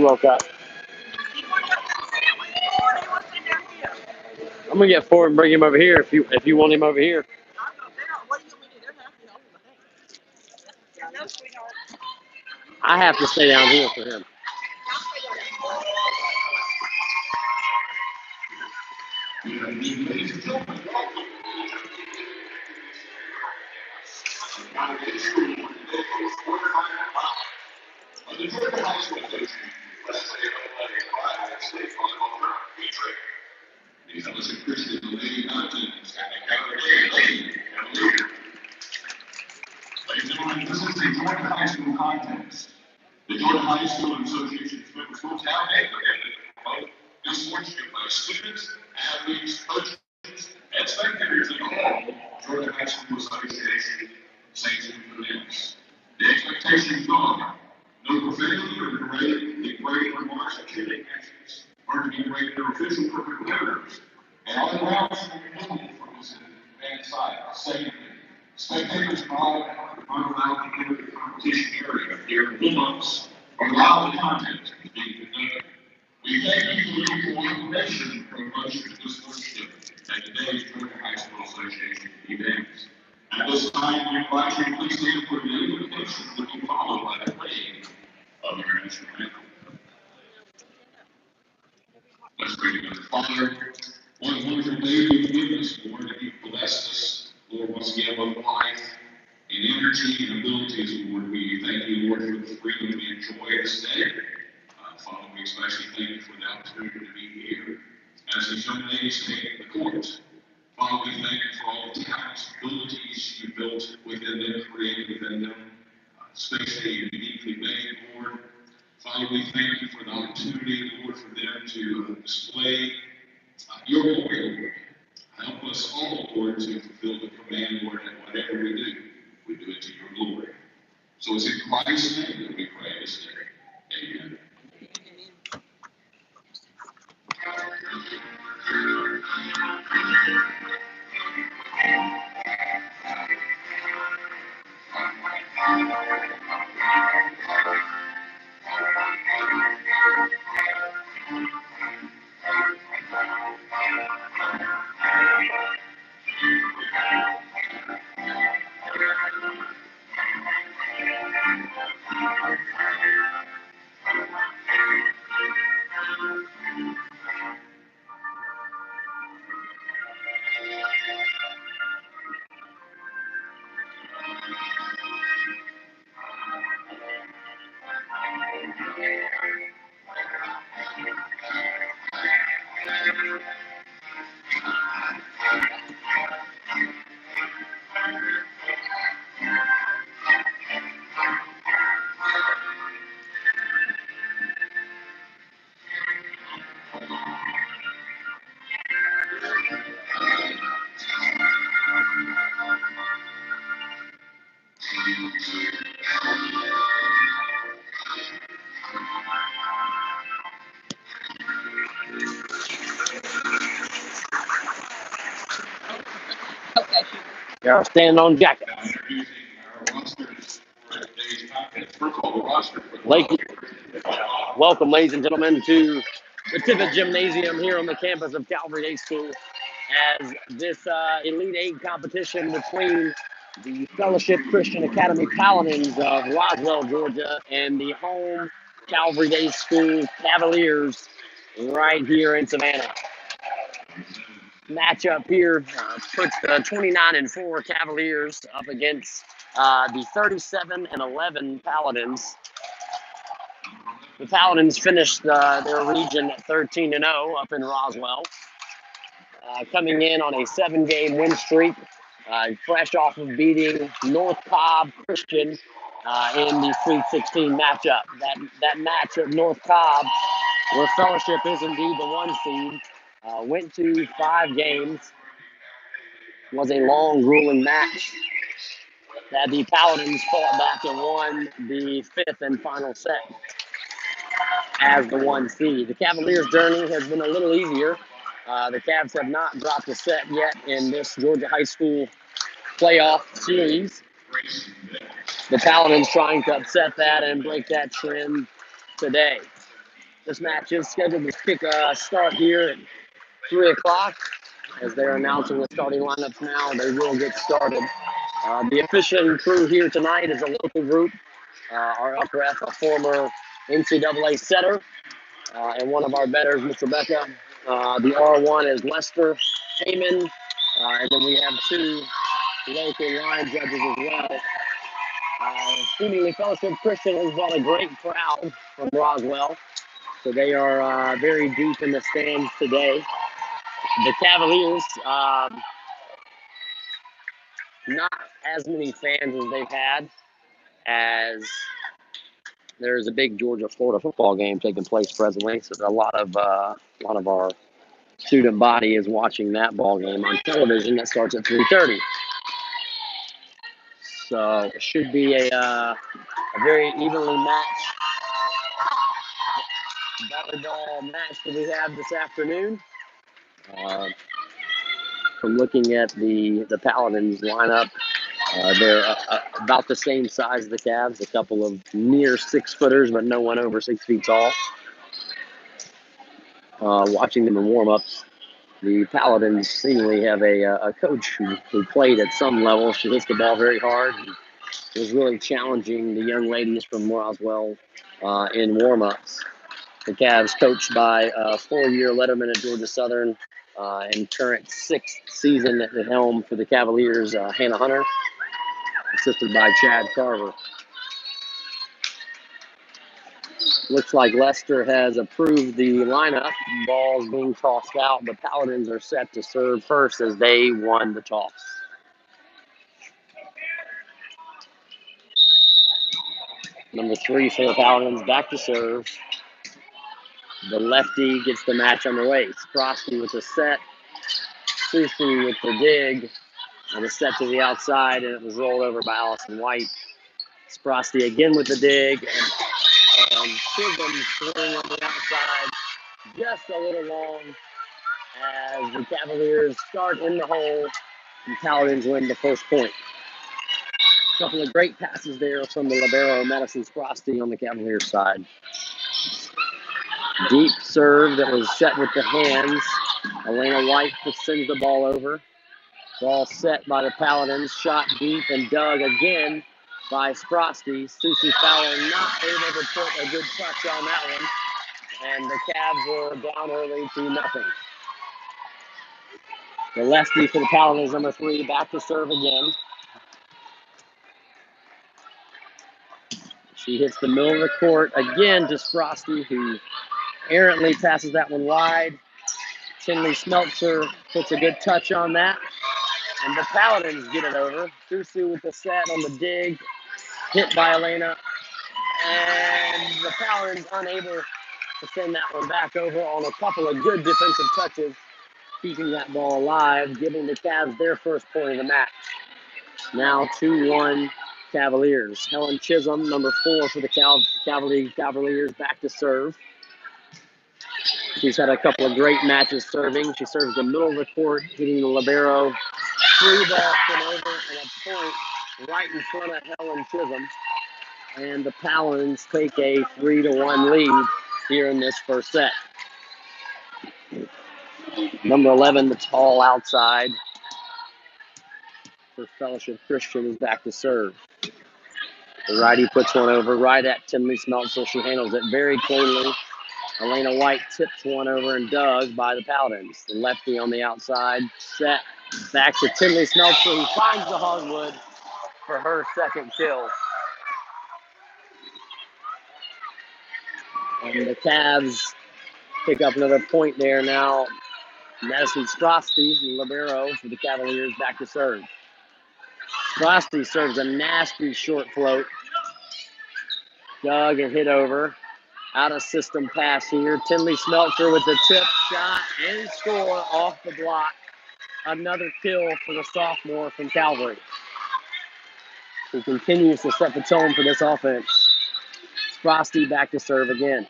You woke up. I'm gonna get Ford and bring him over here if you want him over here. I have to stay down here for him. This is the Georgia High School contest. The Georgia High School Association's member schools have promote this sportsmanship by students, athletes, coaches, and spectators in all Georgia High School Association sanctioned events. The expectations are no profanity or degrading remarks or killing actions are to be rated their official competitors, and all grounds will be removed from this event site safely. Spectators are not allowed to enter the competition area during the months or allow the content to be conducted. We thank you for your cooperation and promotion of this worship at today's Georgia High School Association events. At this time, we invite you to please stand for the invocation that will be followed by the praying of our national anthem. Let's pray together. Father, what a wonderful day you've given us, Lord, that you've blessed us, Lord, once again with life and energy and abilities, Lord. We thank you, Lord, for the freedom we enjoy this day. Father, we especially thank you for the opportunity to be here as these young ladies take the court. Father, we thank you for all the talents, abilities you built within them, created within them, especially uniquely made, Lord. Father, we thank you for the opportunity, Lord, for them to display your glory, Lord. Help us all, Lord, to fulfill the command, Lord, that whatever we do it to your glory. So it's in Christ's name that we pray this day. Amen. They are standing on jacket. Welcome, ladies and gentlemen, to the Tippett Gymnasium here on the campus of Calvary High School, as this Elite Eight competition between the Fellowship Christian Academy Paladins of Roswell, Georgia, and the home Calvary Day School Cavaliers right here in Savannah. Matchup here puts the 29-4 Cavaliers up against the 37-11 Paladins. The Paladins finished their region at 13-0 up in Roswell, coming in on a 7-game win streak, fresh off of beating North Cobb Christian in the Sweet 16 matchup. That match at North Cobb, where Fellowship is indeed the 1 seed, went to 5 games. Was a long, grueling match that the Paladins fought back and won the 5th and final set as the 1 seed. The Cavaliers' journey has been a little easier. The Cavs have not dropped a set yet in this Georgia High School playoff series. The Paladins trying to upset that and break that trend today. This match is scheduled to kick a start here at 3 o'clock. As they're announcing the starting lineups now, they will get started. The officiating crew here tonight is a local group. Our upper ref, a former NCAA setter, and one of our bettors, Mr. Becca. The R1 is Lester Heyman, and then we have 2 local line judges as well. Seemingly Fellowship Christian has brought a great crowd from Roswell, so they are very deep in the stands today. The Cavaliers, not as many fans as they've had, as there's a big Georgia-Florida football game taking place presently. So a lot of our student body is watching that ball game on television that starts at 3:30. So it should be a very evenly matched volleyball match that we have this afternoon. From looking at the Paladins lineup, they're about the same size as the Cavs, a couple of near 6-footers, but no one over 6 feet tall. Watching them in warm-ups, the Paladins seemingly have a coach who played at some level. She hits the ball very hard and was really challenging the young ladies from Roswell in warm-ups. The Cavs, coached by a 4-year letterman at Georgia Southern and current 6th season at the helm for the Cavaliers, Hannah Hunter, assisted by Chad Carver. Looks like Lester has approved the lineup. Ball's being tossed out. The Paladins are set to serve first as they won the toss. Number 3 for the Paladins, back to serve. The lefty gets the match underway. Sprosky with the set. Susie with the dig. And a set to the outside, and it was rolled over by Allison White. Sprosky again with the dig. And Chisholm swing on the outside. Just a little long as the Cavaliers start in the hole. The Paladins win the first point. A couple of great passes there from the libero, Madison Sprosky, on the Cavaliers side. Deep serve that was set with the hands. Elena White sends the ball over. Ball set by the Paladins. Shot deep and dug again by Sprosky. Susie Fowler not able to put a good touch on that one. And the Cavs were down early 2-0. The lefty for the Paladins, number 3, back to serve again. She hits the middle of the court again to Sprosky, who errantly passes that one wide. Tinley Smeltzer puts a good touch on that. And the Paladins get it over. Susu with the set on the dig. Hit by Elena. And the Paladins unable to send that one back over on a couple of good defensive touches, keeping that ball alive, giving the Cavs their first point of the match. Now 2-1 Cavaliers. Helen Chisholm, number 4 for the Cavaliers, back to serve. She's had a couple of great matches serving. She serves the middle of the court, hitting the libero. Free ball sent over and a point right in front of Helen Chisholm. And the Paladins take a 3-1 lead here in this first set. Number 11, the tall outside for Fellowship Christian, is back to serve. The righty puts one over right at Tinley Smeltzer. She handles it very cleanly. Elena White tips one over and dug by the Paladins. The lefty on the outside, set back to Tinley Smeltzer, who finds the hardwood for her second kill. And the Cavs pick up another point there now. Madison Strosty, libero for the Cavaliers, back to serve. Strosty serves a nasty short float. Dug and hit over. Out of system pass here. Tinley Smeltzer with the tip shot and score off the block. Another kill for the sophomore from Calvary, who continues to set the tone for this offense. Frosty back to serve again.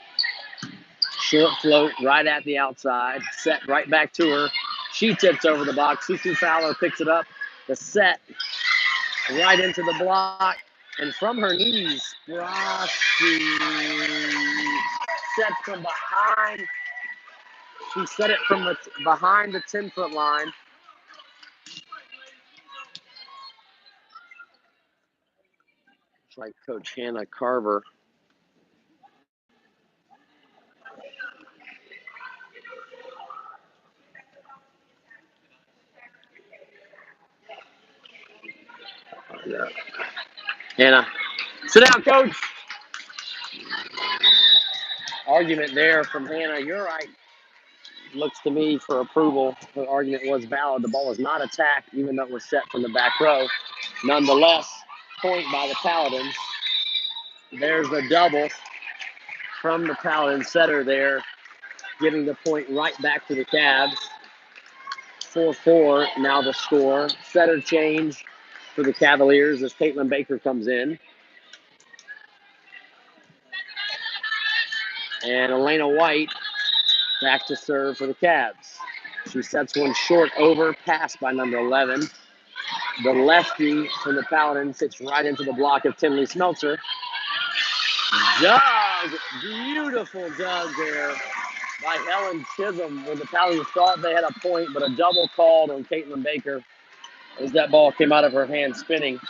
Short float right at the outside. Set right back to her. She tips over the box. Susu Fowler picks it up. The set right into the block. And from her knees, Frosty set from behind. She set it from behind the 10-foot line. It's like Coach Hannah Carver. Yeah. Hannah, sit down, Coach. Argument there from Hannah. You're right. Looks to me for approval. Her argument was valid. The ball was not attacked, even though it was set from the back row. Nonetheless, point by the Paladins. There's the double from the Paladin setter there, giving the point right back to the Cavs. 4-4 now the score. Setter change for the Cavaliers as Caitlin Baker comes in. And Elena White back to serve for the Cavs. She sets one short over, passed by number 11. The lefty from the Paladins hits right into the block of Tinley Smeltzer. Dug, beautiful dug there by Helen Chisholm when the Paladins thought they had a point, but a double called on Caitlin Baker as that ball came out of her hand spinning.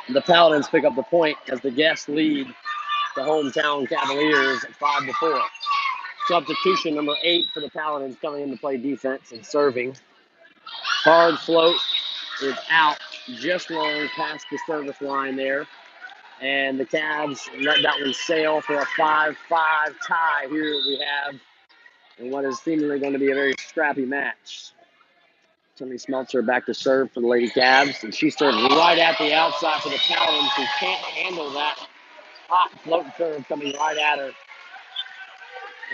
The Paladins pick up the point as the guests lead the hometown Cavaliers at 5-4. Substitution number 8 for the Paladins coming in to play defense and serving. Hard float is out just long past the service line there. And the Cavs let that one sail for a 5-5 tie here we have in what is seemingly going to be a very scrappy match. Tinley Smeltzer back to serve for the Lady Cavs, and she serves right at the outside for the Paladins, who can't handle that hot float curve coming right at her.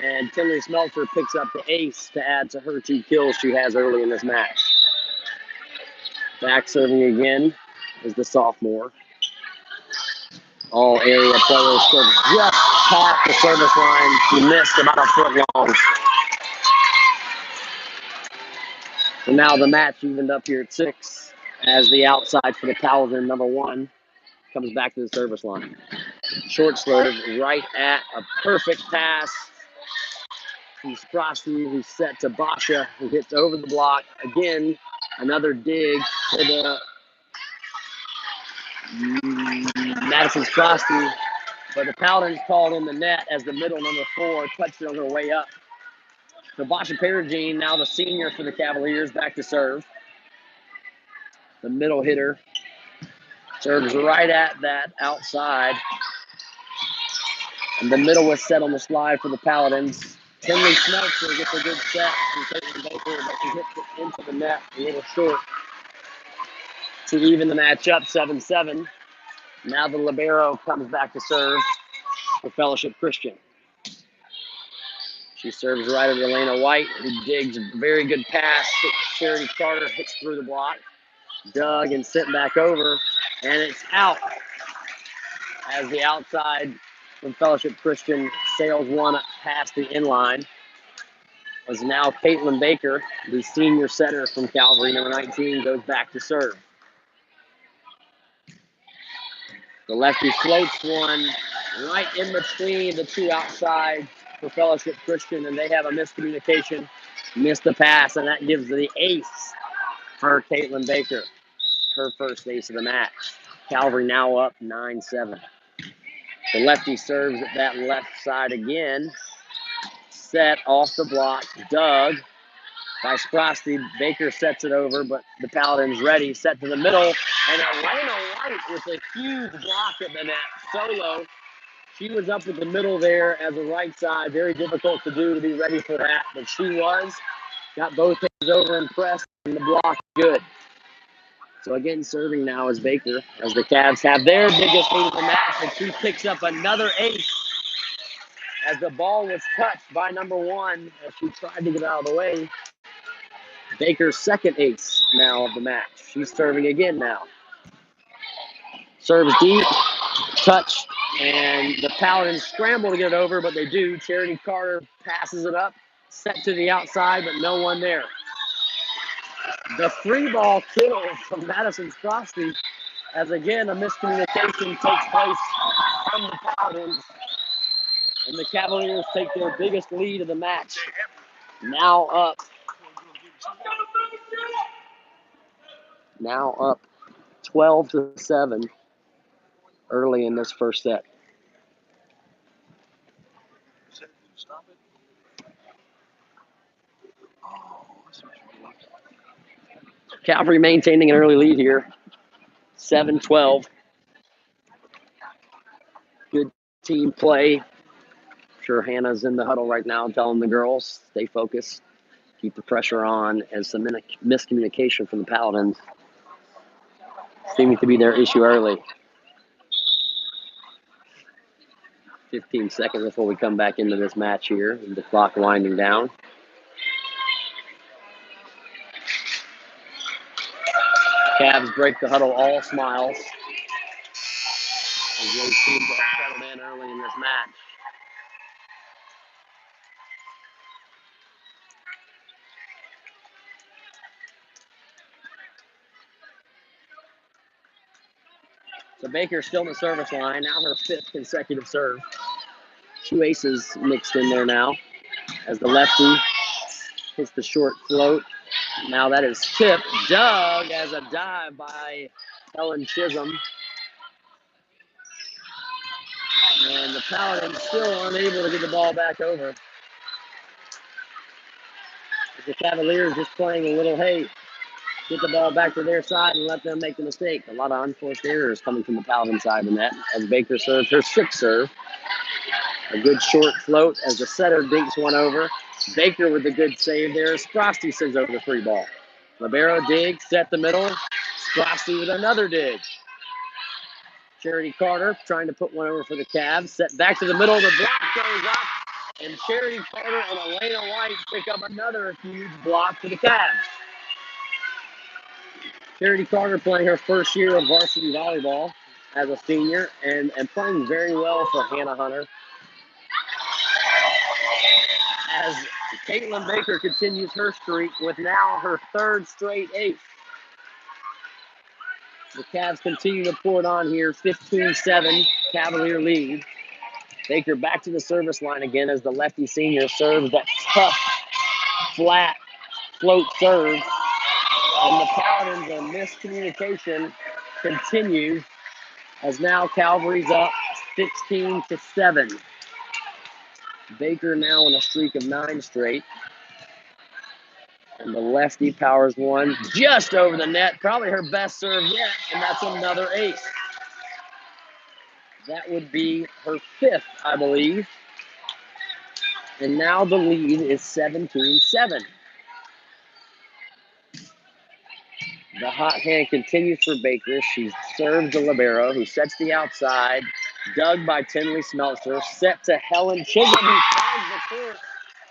And Tinley Smeltzer picks up the ace to add to her 2 kills she has early in this match. Back serving again is the sophomore. All area players serve just past the service line. She missed about a foot long. And now the match evened up here at 6 as the outside for the Paladin, number 1, comes back to the service line. Short serve right at a perfect pass. From Sprosky, who's set to Basha, who hits over the block. Again, another dig for the Madison Sprosky. But the Paladins called in the net as the middle number 4 touched it on her way up. So Basha Perugine, now the senior for the Cavaliers, back to serve. The middle hitter serves right at that outside. And the middle was set on the slide for the Paladins. Tinley Smeltzer gets a good set from Caitlin Baker, but she hits it into the net a little short to even the match up 7-7. Now the libero comes back to serve for Fellowship Christian. She serves right at Elena White, who digs a very good pass. Charity Carter hits through the block. Dug and sent back over. And it's out as the outside from Fellowship Christian sails one past the inline. Was now Caitlin Baker, the senior setter from Calvary, number 19, goes back to serve. The lefty floats one right in between the two outside for Fellowship Christian, and they have a miscommunication, missed the pass, and that gives the ace for Caitlin Baker, her first ace of the match. Calvary now up 9-7. The lefty serves at that left side again. Set off the block, dug by Sprosty. Baker sets it over, but the Paladins ready, set to the middle, and Elena White with a huge block at the net, solo. She was up at the middle there as a right side, very difficult to do to be ready for that, but she was, got both hands over and pressed, and the block good. So again, serving now is Baker, as the Cavs have their biggest lead of the match, and she picks up another ace as the ball was touched by number one as she tried to get out of the way. Baker's second ace now of the match. She's serving again now. Serves deep, touched, and the Paladins scramble to get it over, but they do. Charity Carter passes it up, set to the outside, but no one there. The free ball kill from Madison Sprosty, as again a miscommunication takes place from the Paladins, and the Cavaliers take their biggest lead of the match. Now up 12-7 early in this first set. Calvary maintaining an early lead here, 7-12. Good team play. I'm sure Hannah's in the huddle right now telling the girls, stay focused, keep the pressure on, and some miscommunication from the Paladins seeming to be their issue early. 15 seconds before we come back into this match here, the clock winding down. Cavs break the huddle, all smiles, as they seem to have settled in early in this match. So Baker still in the service line, now her fifth consecutive serve. Two aces mixed in there now, as the lefty hits the short float. Now that is tipped, dug as a dive by Ellen Chisholm. And the Paladins still unable to get the ball back over. The Cavaliers just playing a little, hey, get the ball back to their side and let them make the mistake. A lot of unforced errors coming from the Paladin side of the net as Baker serves her sixth serve. A good short float as the setter dinks one over. Baker with a good save there. Sprosty sends over the free ball. Libero digs, set the middle. Sprosty with another dig. Charity Carter trying to put one over for the Cavs. Set back to the middle. The block goes up. And Charity Carter and Elena White pick up another huge block for the Cavs. Charity Carter playing her first year of varsity volleyball as a senior and playing very well for Hannah Hunter. As Caitlin Baker continues her streak with now her third straight ace. The Cavs continue to pour it on here, 15-7, Cavalier lead. Baker back to the service line again as the lefty senior serves that tough, flat float serve. And the Paladins, a miscommunication continues as now Calvary's up 16-7. Baker now in a streak of 9 straight. And the lefty powers one just over the net. Probably her best serve yet, and that's another ace. That would be her fifth, I believe. And now the lead is 17-7. The hot hand continues for Baker. She serves the libero, who sets the outside. Dug by Tinley Smeltzer. Set to Helen Chisholm, who finds the court.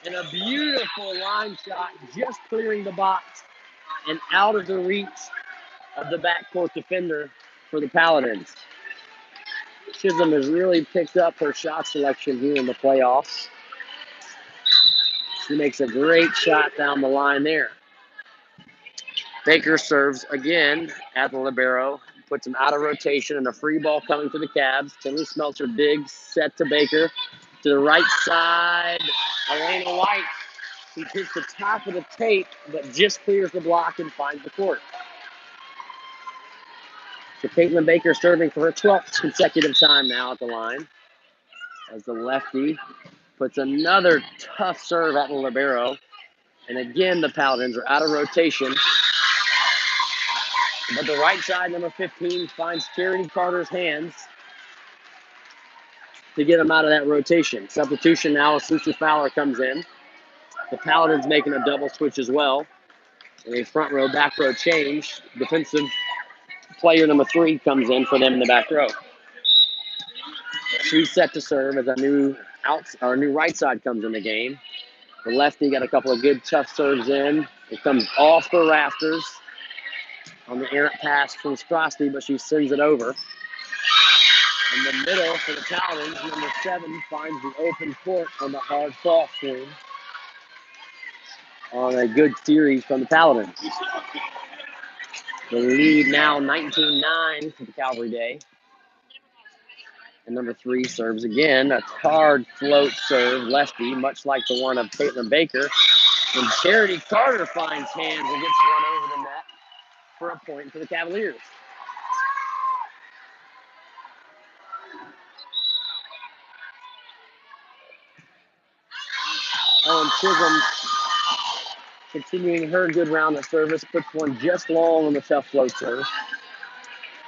And a beautiful line shot, just clearing the box and out of the reach of the backcourt defender. for the Paladins. Chisholm has really picked up her shot selection here in the playoffs. She makes a great shot down the line there. Baker serves again at the libero, puts him out of rotation, and a free ball coming to the Cavs. Tinley Smeltzer digs, set to Baker. To the right side, Elena White. She hits the top of the tape, but just clears the block and finds the court. So Caitlin Baker serving for her 12th consecutive time now at the line. As the lefty puts another tough serve at the libero. And again, the Paladins are out of rotation. But the right side, number 15, finds Charity Carter's hands to get him out of that rotation. Substitution now as Susie Fowler comes in. The Paladins making a double switch as well. A front row, back row change. Defensive player number 3 comes in for them in the back row. She's set to serve as our new right side comes in the game. The lefty got a couple of good tough serves in. It comes off the rafters on the errant pass from Strosty, but she sends it over. In the middle for the Paladins, number 7 finds the open court on the hard cross swing on a good series from the Paladins. The lead now 19-9 for the Calvary Day. And number 3 serves again, a hard float serve, lefty, much like the one of Caitlin Baker. And Charity Carter finds hands and gets one over the net for a point for the Cavaliers. Ellen Chisholm continuing her good round of service, puts one just long on the tough float serve.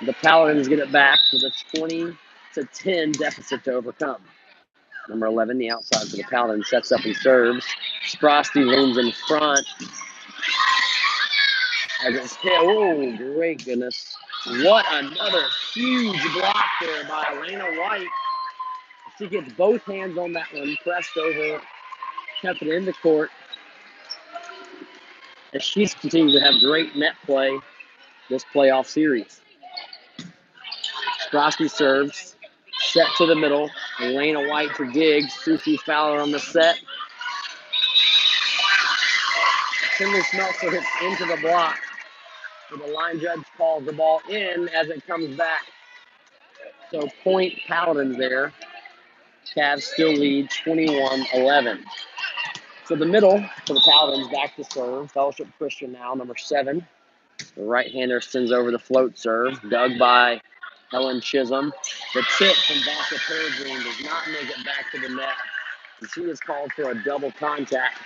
The Paladins get it back with a 20-10 deficit to overcome. Number 11, the outside for the Paladins, sets up and serves. Sprosty leans in front. As it's hit, oh, great goodness. What another huge block there by Elena White. She gets both hands on that one, pressed over, kept it in the court. As she's continued to have great net play this playoff series. Sprosty serves, set to the middle. Elena White to dig. Susie Fowler on the set. Tinley Smeltzer hits into the block. So the line judge calls the ball in as it comes back. So point Paladins there. Cavs still lead 21-11. So the middle for the Paladins back to serve. Fellowship Christian now, number 7. The right-hander sends over the float serve. Dug by Helen Chisholm. The tip from Basha Peregrine does not make it back to the net. And she is called for a double contact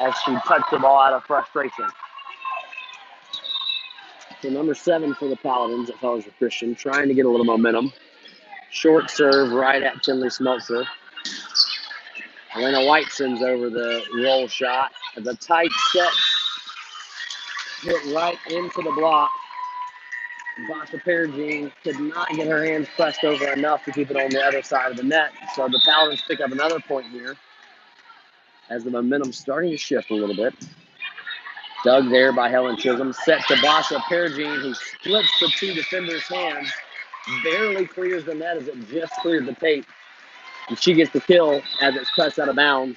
as she touched the ball out of frustration. So number 7 for the Paladins at Fellowship Christian, trying to get a little momentum. Short serve right at Tinley Smeltzer. Elena White sends over the roll shot. The tight set hit right into the block. Basha Peregrine could not get her hands pressed over enough to keep it on the other side of the net. So the Paladins pick up another point here as the momentum's starting to shift a little bit. Dug there by Helen Chisholm. Set to Basha Peregrine, who splits the 2 defenders' hands. Barely clears the net as it just cleared the tape. And she gets the kill as it's pressed out of bounds.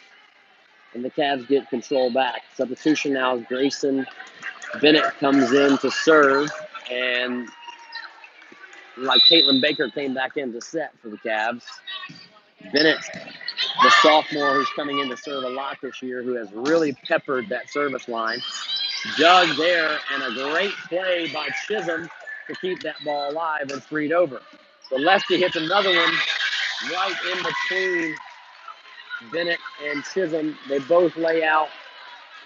And the Cavs get control back. Substitution now as Grayson Bennett comes in to serve. And like Caitlin Baker came back in to set for the Cavs. Bennett, the sophomore who's coming in to serve a lot this year, who has really peppered that service line. Dug there, and a great play by Chisholm to keep that ball alive and freed over. The lefty hits another one right in between Bennett and Chisholm. They both lay out,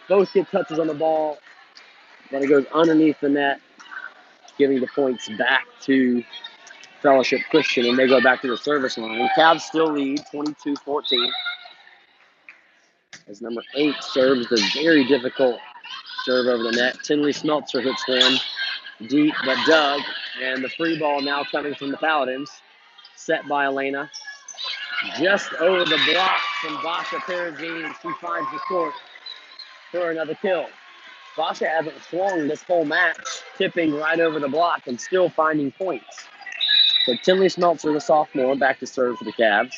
both get touches on the ball, but it goes underneath the net, giving the points back to Fellowship Christian, and they go back to the service line. Cavs still lead 22-14 as number 8 serves the very difficult serve over the net. Tinley Smeltzer hits one deep but dug, and the free ball now coming from the Paladins, set by Elena. Just over the block from Basha Peregrine, she finds the court for another kill. Basha hasn't swung this whole match, tipping right over the block and still finding points. So Tinley Smeltzer, the sophomore, back to serve for the Cavs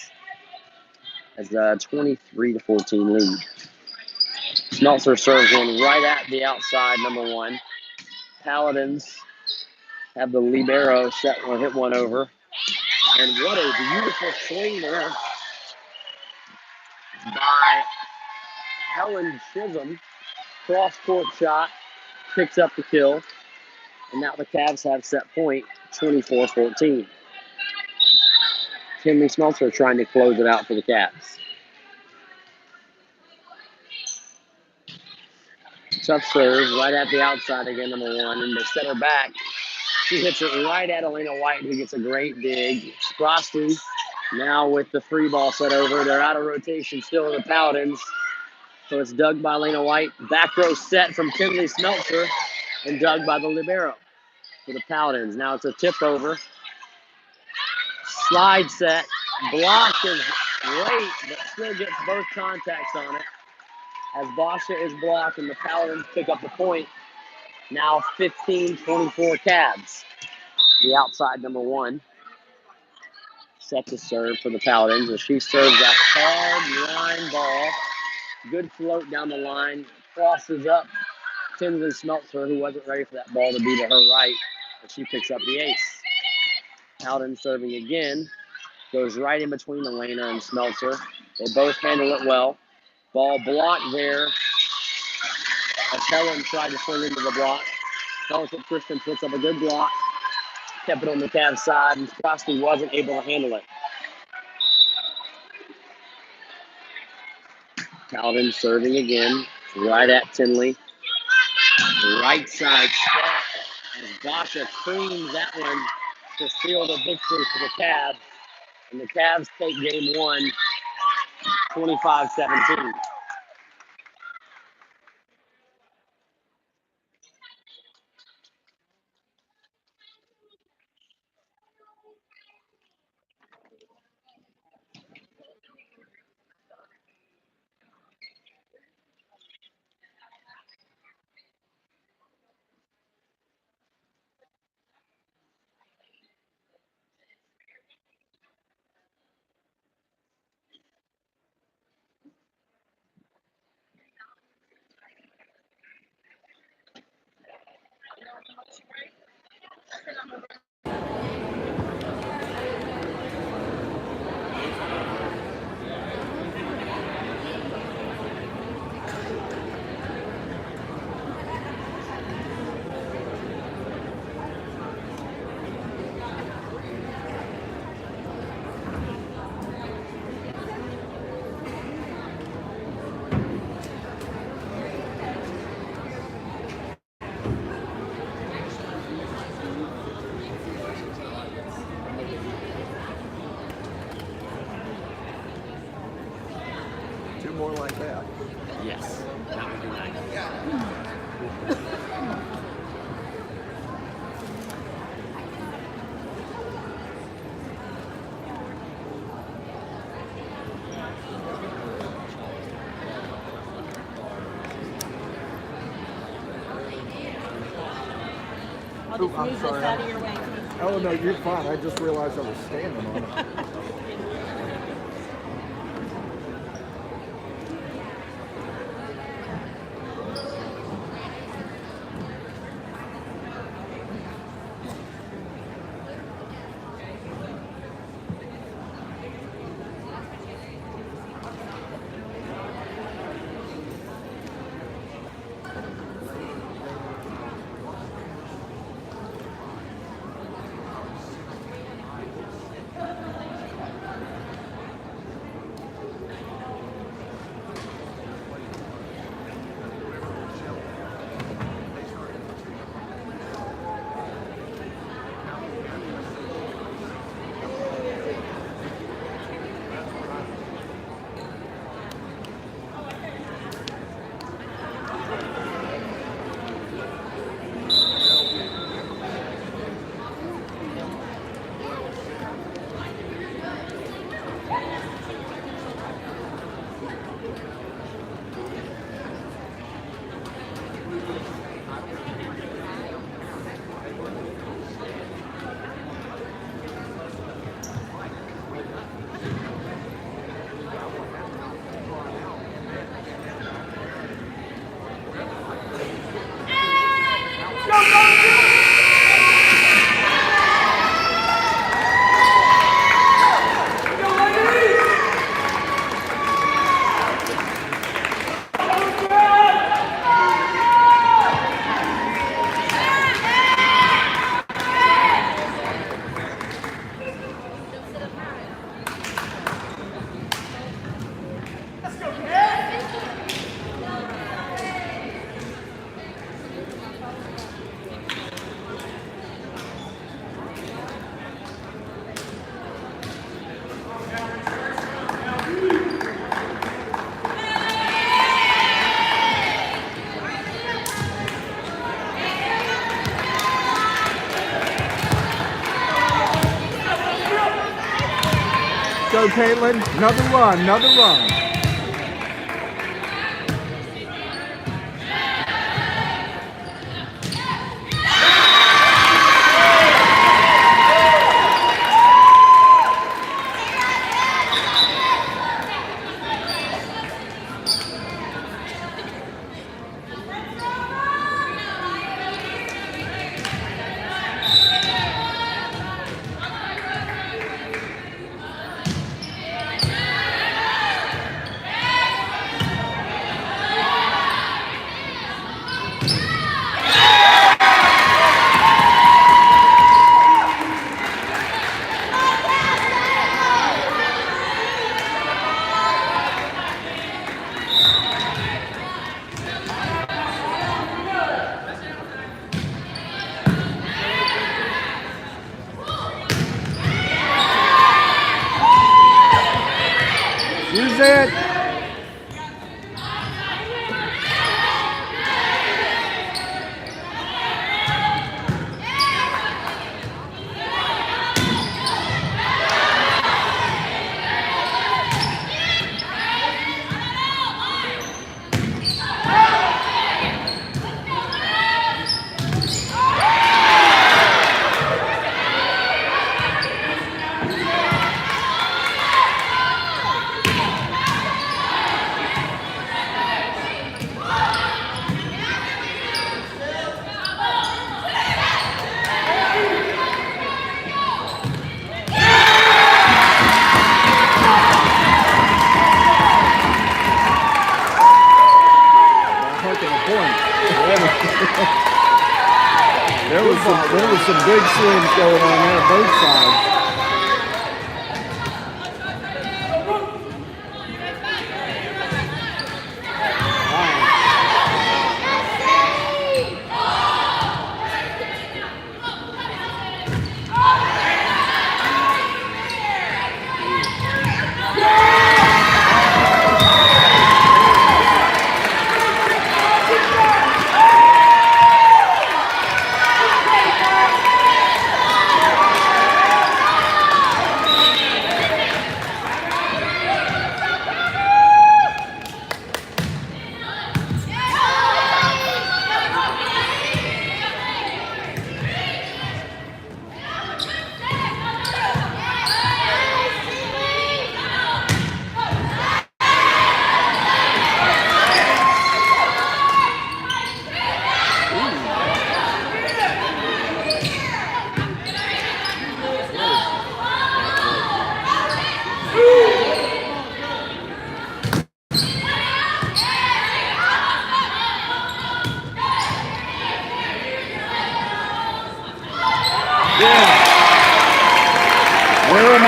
as a 23-14 lead. Smeltzer serves one right at the outside, number one. Paladins have the libero set one, hit one over. And what a beautiful swing there by Helen Chisholm. Cross-court shot, picks up the kill. And now the Cavs have set point, 24-14. Tinley Smeltzer trying to close it out for the Cavs. Tough serve, right at the outside again, number one. And they set her back. She hits it right at Elena White, who gets a great dig. Sprosty now with the free ball set over. They're out of rotation still in the Paladins. So it's dug by Elena White. Back row set from Tinley Smeltzer and dug by the libero for the Paladins. Now it's a tip over. Slide set. Block is late, but still gets both contacts on it. As Basha is blocked and the Paladins pick up the point. Now 15-24 Cavs. The outside number one. Set to serve for the Paladins as she serves a hard line ball. Good float down the line. Crosses up Tinley Smeltzer, who wasn't ready for that ball to be to her right. And she picks up the ace. Paladins serving again. Goes right in between Elena and Smeltzer. They both handle it well. Ball blocked there as Helen tried to swing into the block. Fellowship Christian puts up a good block. Kept it on the Cavs side, and Frosty wasn't able to handle it. Calvin serving again, right at Tinley. Right side spot as Basha creams that one to seal the victory for the Cavs. And the Cavs take game one, 25-17. More like that. Yes, that would be nice. I'll just move this out of your way. Oh, no, you're fine. I just realized I was standing on it. go, Caitlin. Another run, another run. Use it. There was some big swings going on there, both sides. Where am I?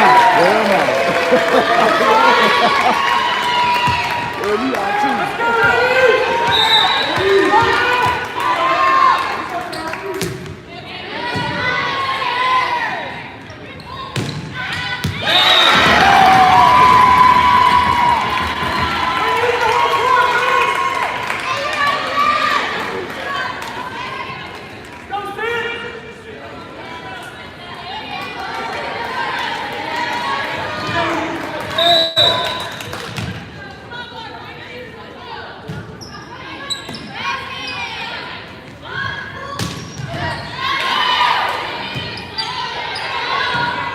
Where you are too?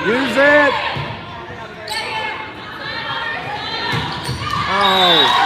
Use it. Oh.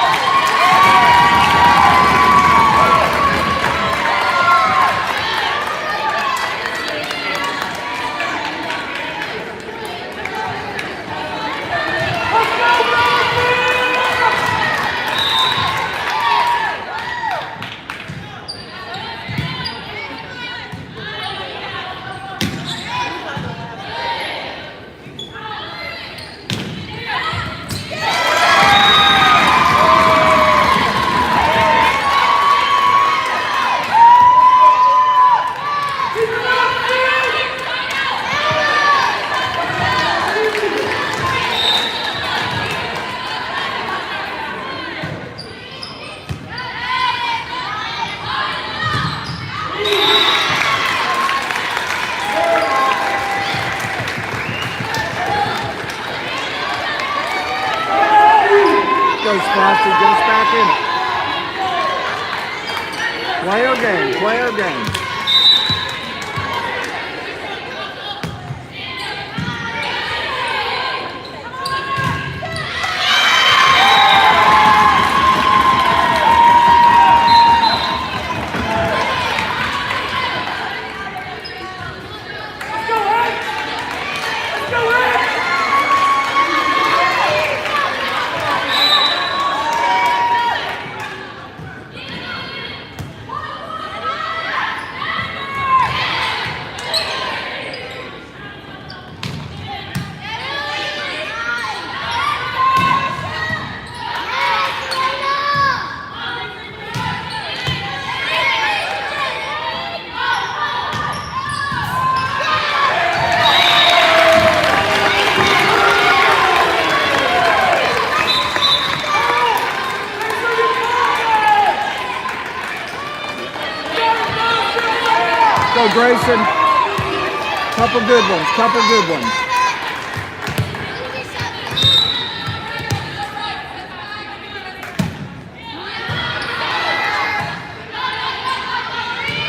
go, Frosty. Get us back in it. Player game. Player game. Go, Grayson. Couple good ones. Couple good ones.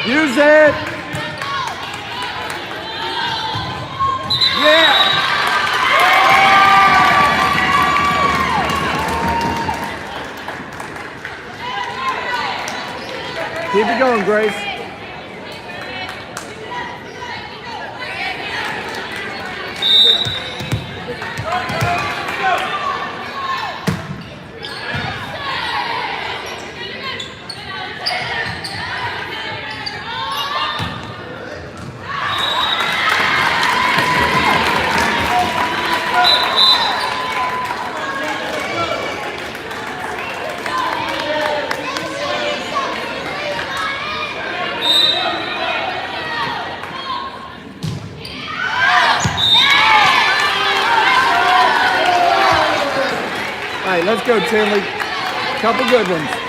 Use it. Yeah. Keep it going, Grace. All right, let's go, Tinley. Couple good ones.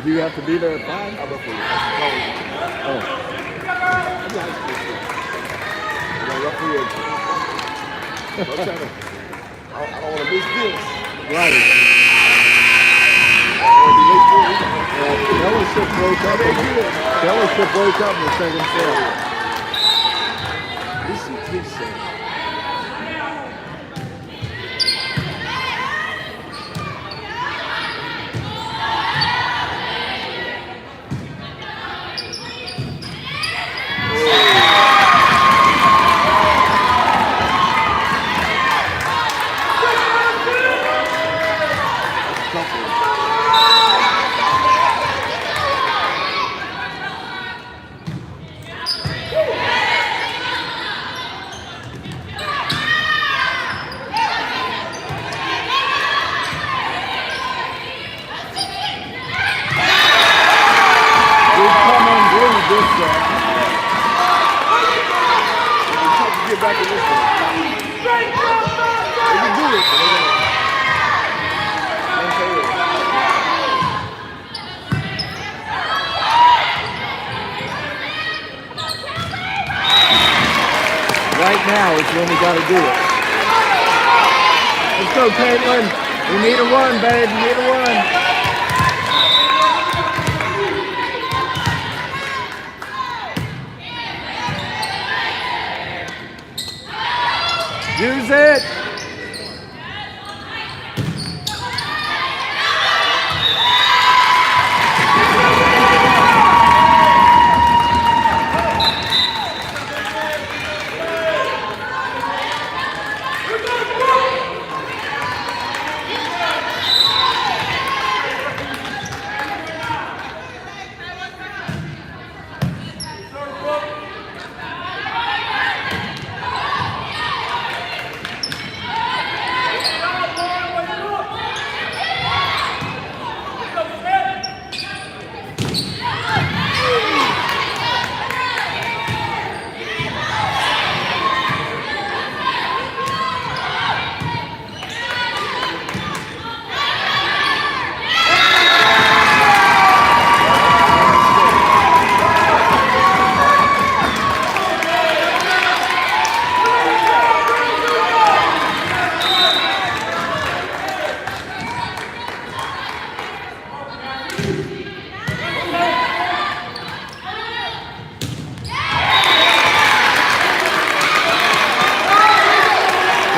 Do you have to be there at 5? How about for you? Oh. I don't want to miss this. Right. Fellowship broke up. Fellowship broke up in the second set. This is his set. Get back in this one. They can do it, but Right now is when we got to do it. Let's go, Caitlin. We need a run, babe. We need a run. Use it.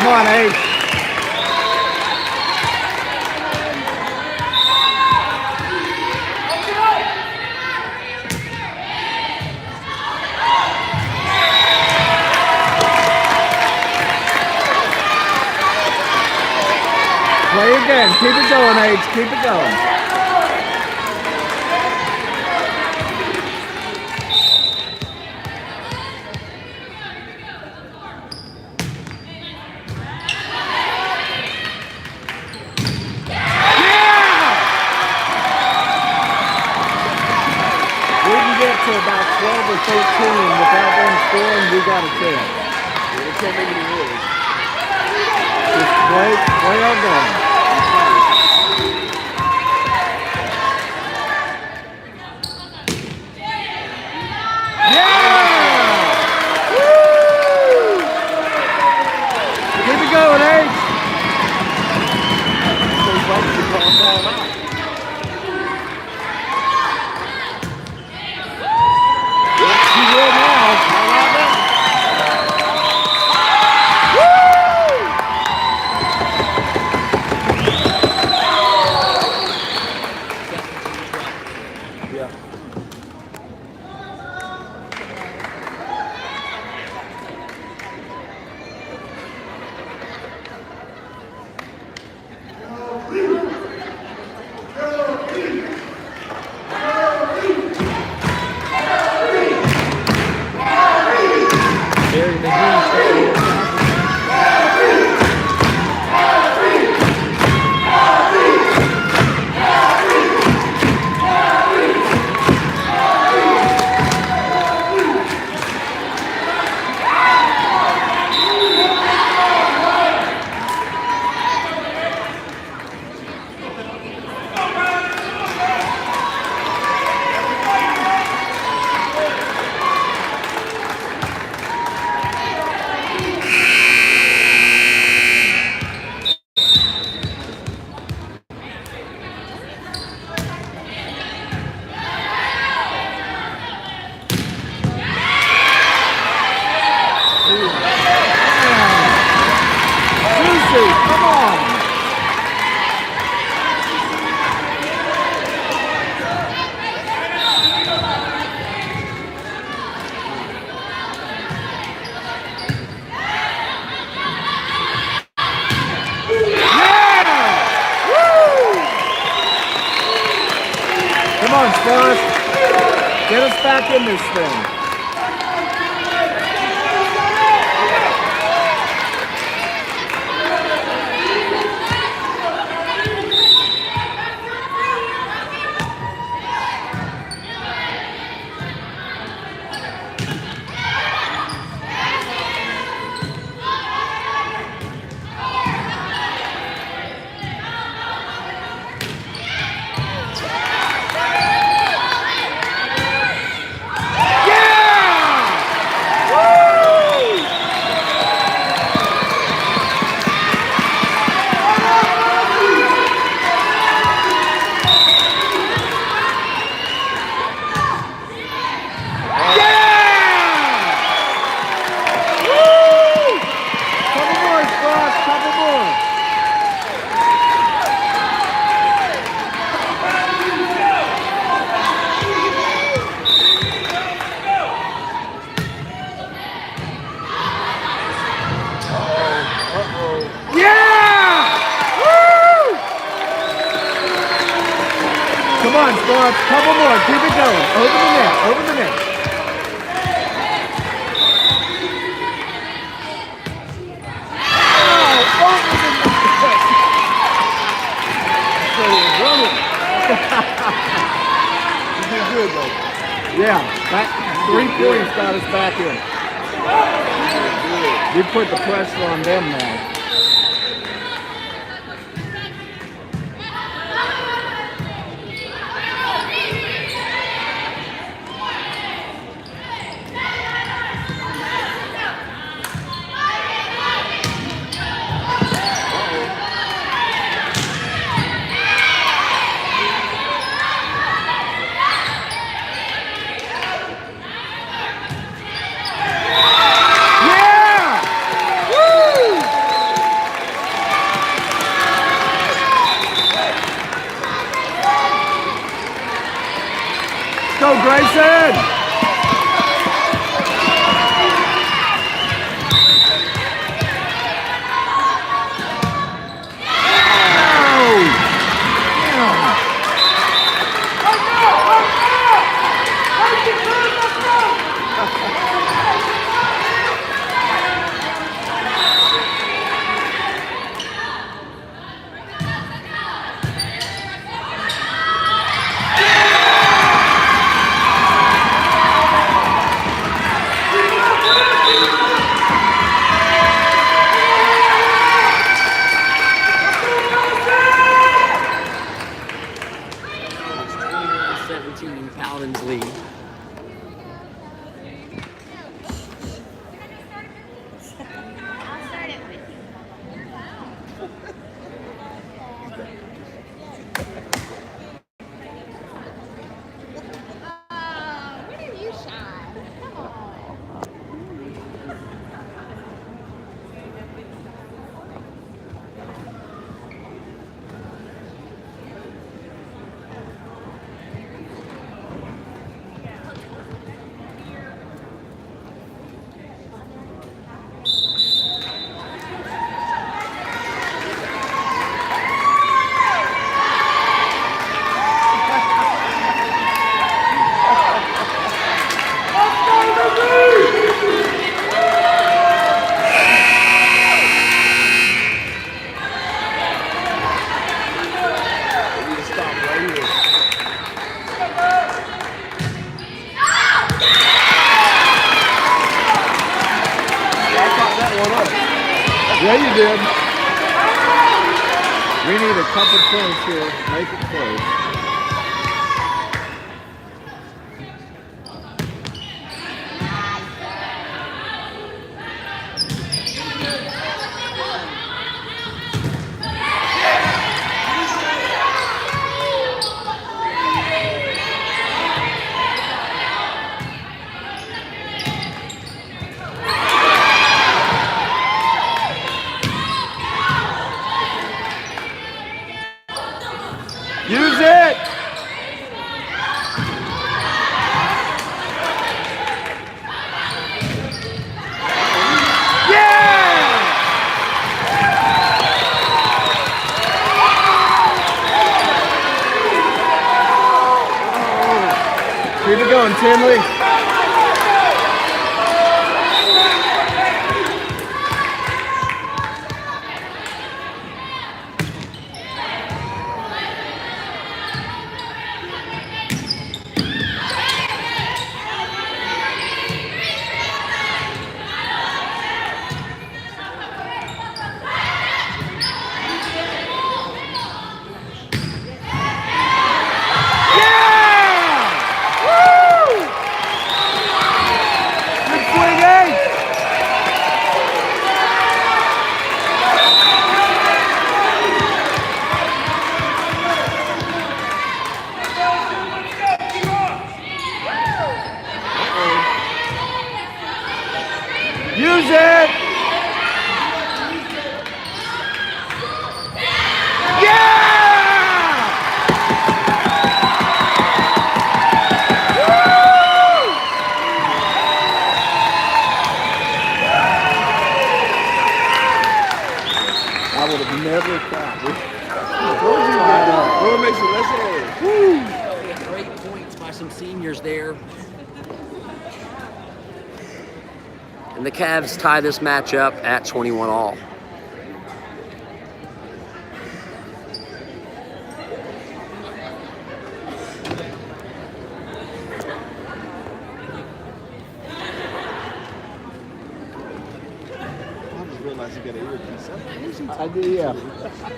Come on, Ace. Play again. Keep it going, Ace. Keep it going. To about 12 or 13 without them scoring, we got a chance. they can't make any rules. Just play our game. Yeah! Woo! Keep it going, Ace. So he's like to call time out. She will now. back in this thing. Come on, Sparks. Couple more. Keep it going. Over the net. Over the net. You did good, though. Yeah, that 3 points got us back in. You put the pressure on them now. Go, Grayson! Paladins lead. Yeah, you did. We need a couple points here. Make it close. Use it! Tinley. Use it! Yeah! Woo! I would have never thought. What makes it less old? Woo! Great points by some seniors there. And the Cavs tie this match up at 21 all. I did, yeah.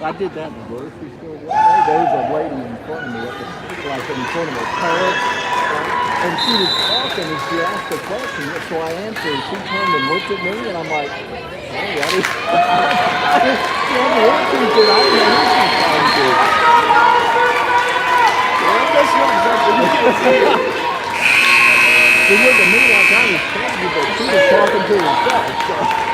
I did that in the grocery store. There was a lady in front of me, like in front of her parents, and she was talking and she asked a question, so I answered. She turned and looked at me, and I'm like, hey, I just she had to look at me, I didn't know who she was talking to. Well, that's not exactly what you see. She looked at me like I was crazy, but she was talking to herself. So.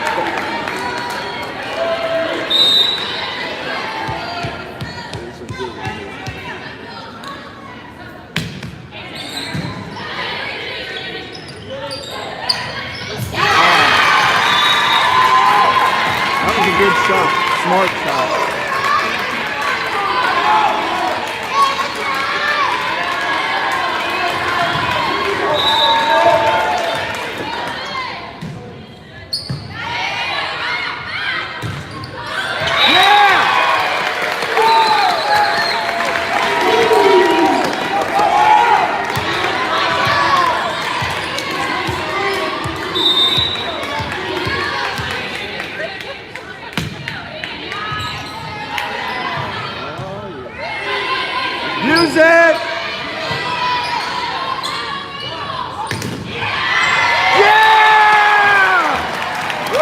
Good shot, smart shot. Use it! Yeah! Woo!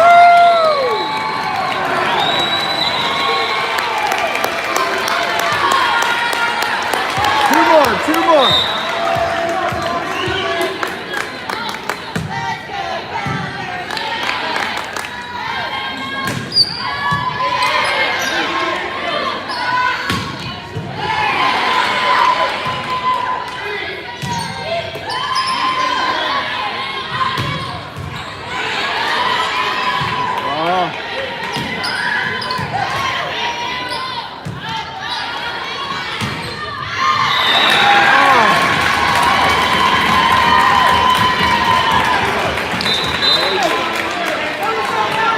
Two more.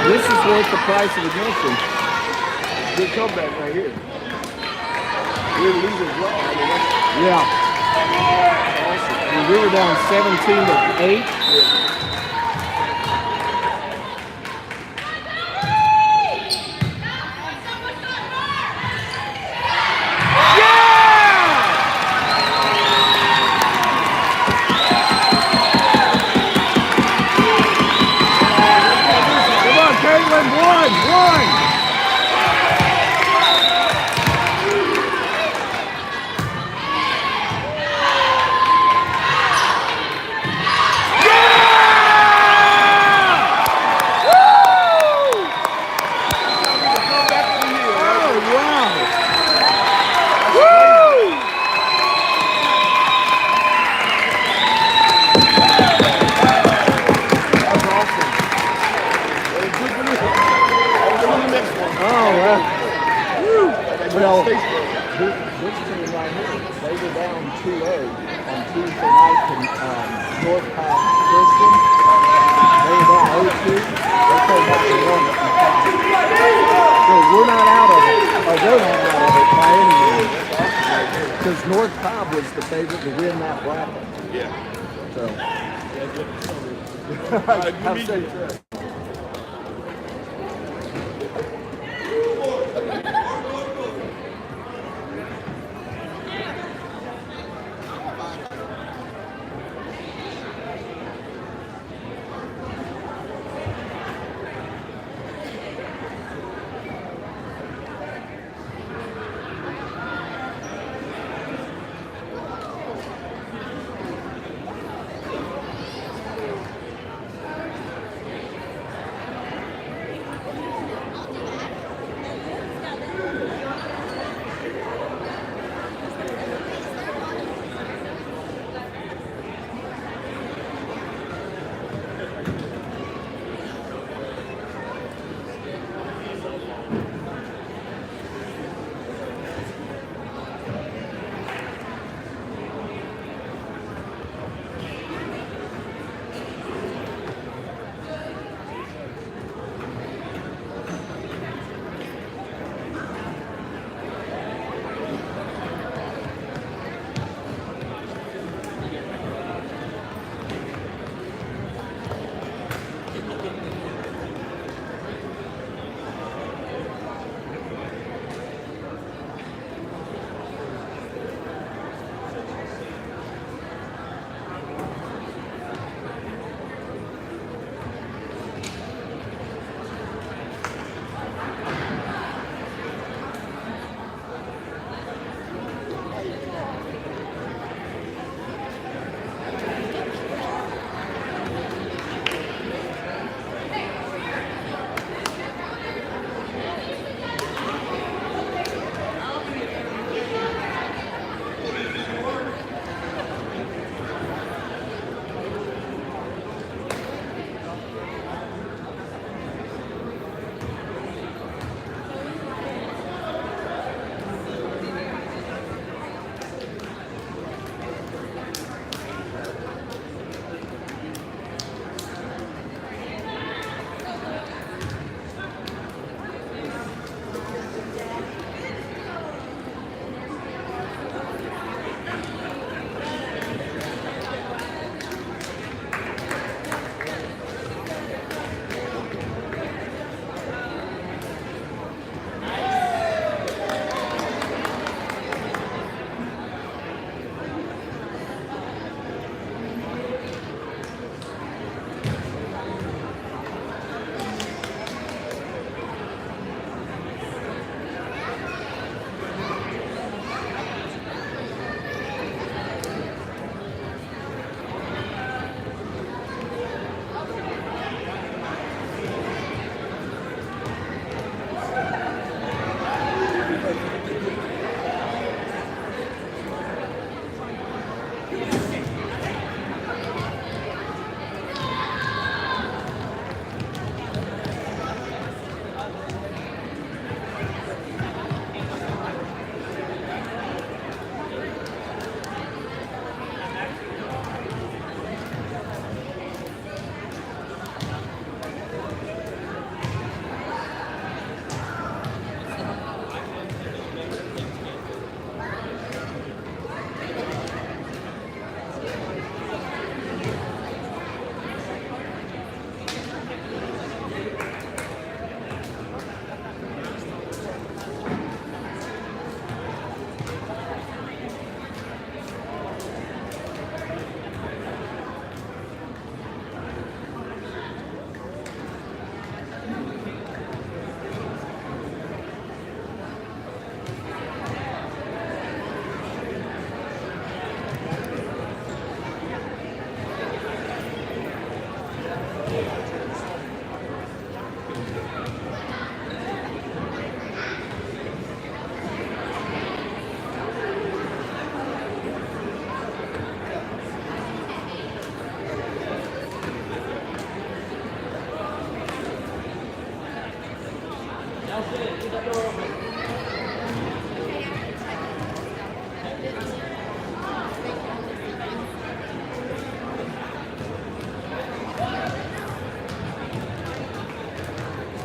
This is worth the price of admission. Good comeback right here. We're losing well. Yeah. Awesome. We were down 17-8. Yeah. One. Yeah! they're not out of it by any means. Because North Cobb was the favorite to win that bracket. Yeah. So, Right, have a safe trip.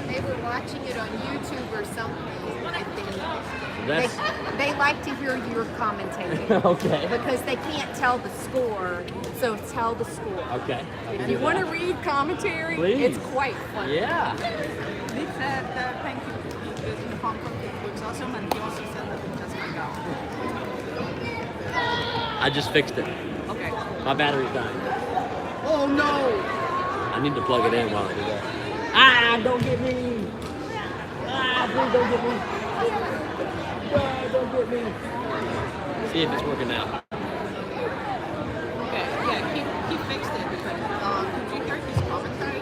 They were watching it on YouTube or something. They, That's they like to hear your commentating okay. because they can't tell the score, so tell the score. Okay. If you want to read commentary, Please. it's quite funny. Yeah. They said that thank you in Hong Kong it looks awesome, and he also said that it just went out. I just fixed it. Okay. My battery's dying. Oh no! I need to plug it in while I do that. Ah, don't get me! Ah, please don't get me! Ah, don't get me! See if it's working out. Okay. Yeah, he fixed it because did you hear his commentary?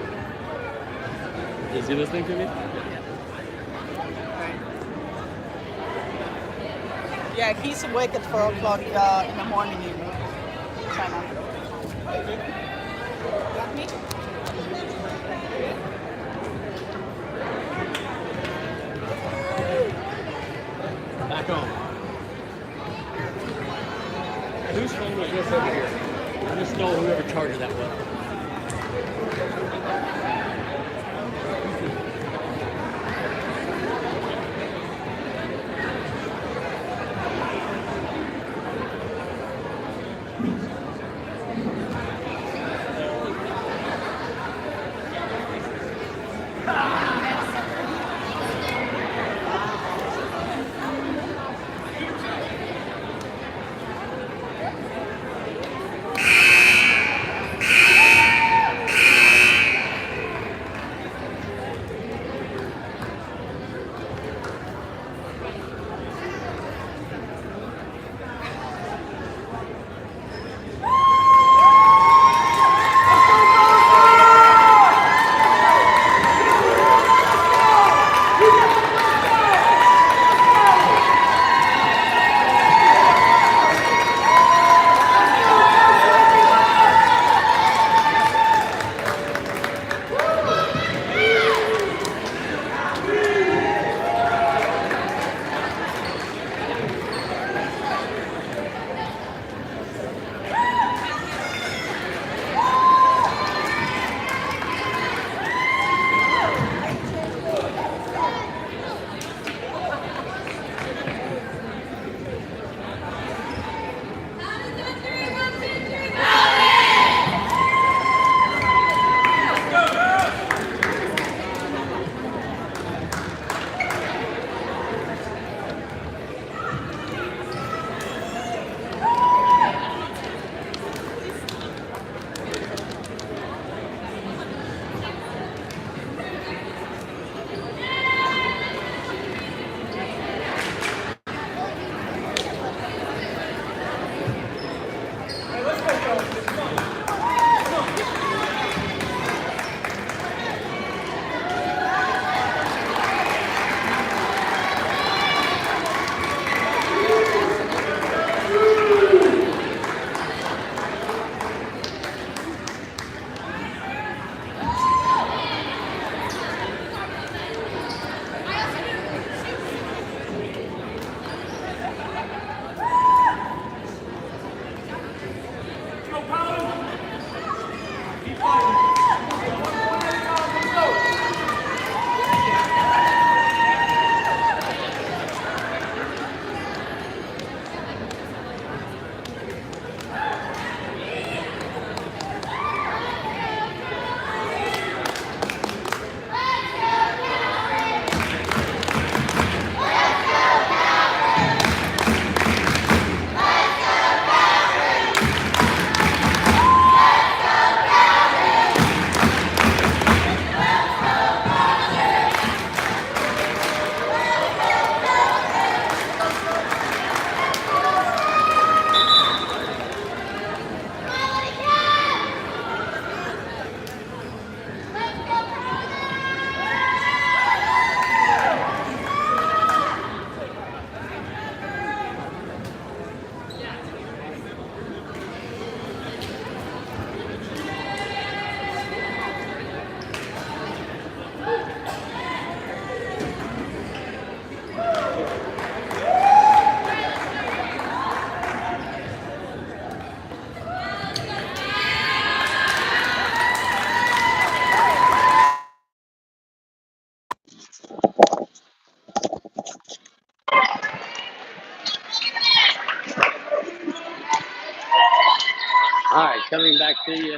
Is he listening to me? Yeah, he's awake at 4 o'clock in the morning in China. Got me? Back home. Whose phone was this over here? I just stole whoever charger that was. coming back to you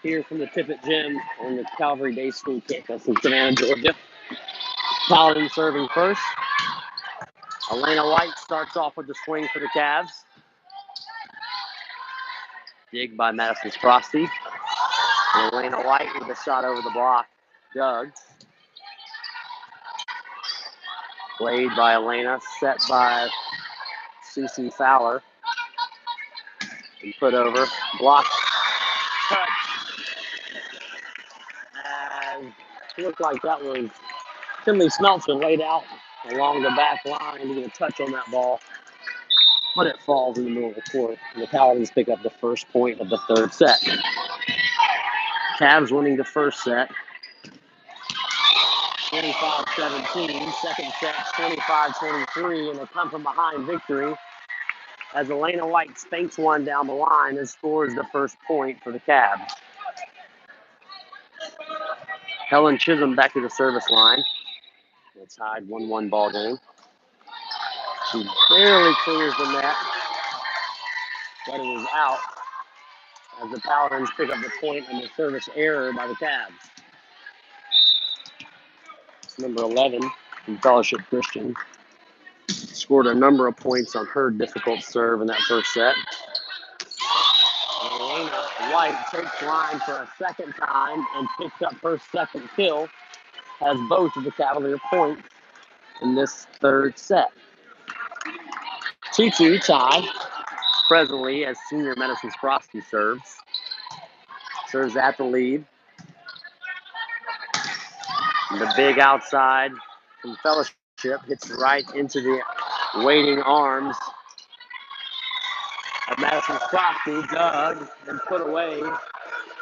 here from the Tippett Gym on the Calvary Day School campus in Savannah, Georgia. Paladin serving first. Elena White starts off with the swing for the Cavs. Dig by Madison Frosty. And Elena White with a shot over the block. Doug. Played by Elena, set by Cece Fowler. And put over. Block. Touch. And it looked like that was Finley Smeltzer laid out along the back line to get a touch on that ball. But it falls in the middle of the court. And the Paladins pick up the first point of the third set. Cavs winning the first set. 25-17. Second set, 25-23. And a come from behind victory as Elena White spanks one down the line and scores the first point for the Cavs. Helen Chisholm back to the service line. It's tied 1-1 ball game. She barely clears the net, but it is out as the Paladins pick up the point on the service error by the Cavs. It's number 11 from Fellowship Christian. Scored a number of points on her difficult serve in that first set. Elena White takes line for a second time and picks up her second kill. Has both of the Cavalier points in this third set. 2-2 tie presently as senior Madison Frosty serves. Serves at the lead. And the big outside from Fellowship hits right into the waiting arms of Madison Frosty. Dug and put away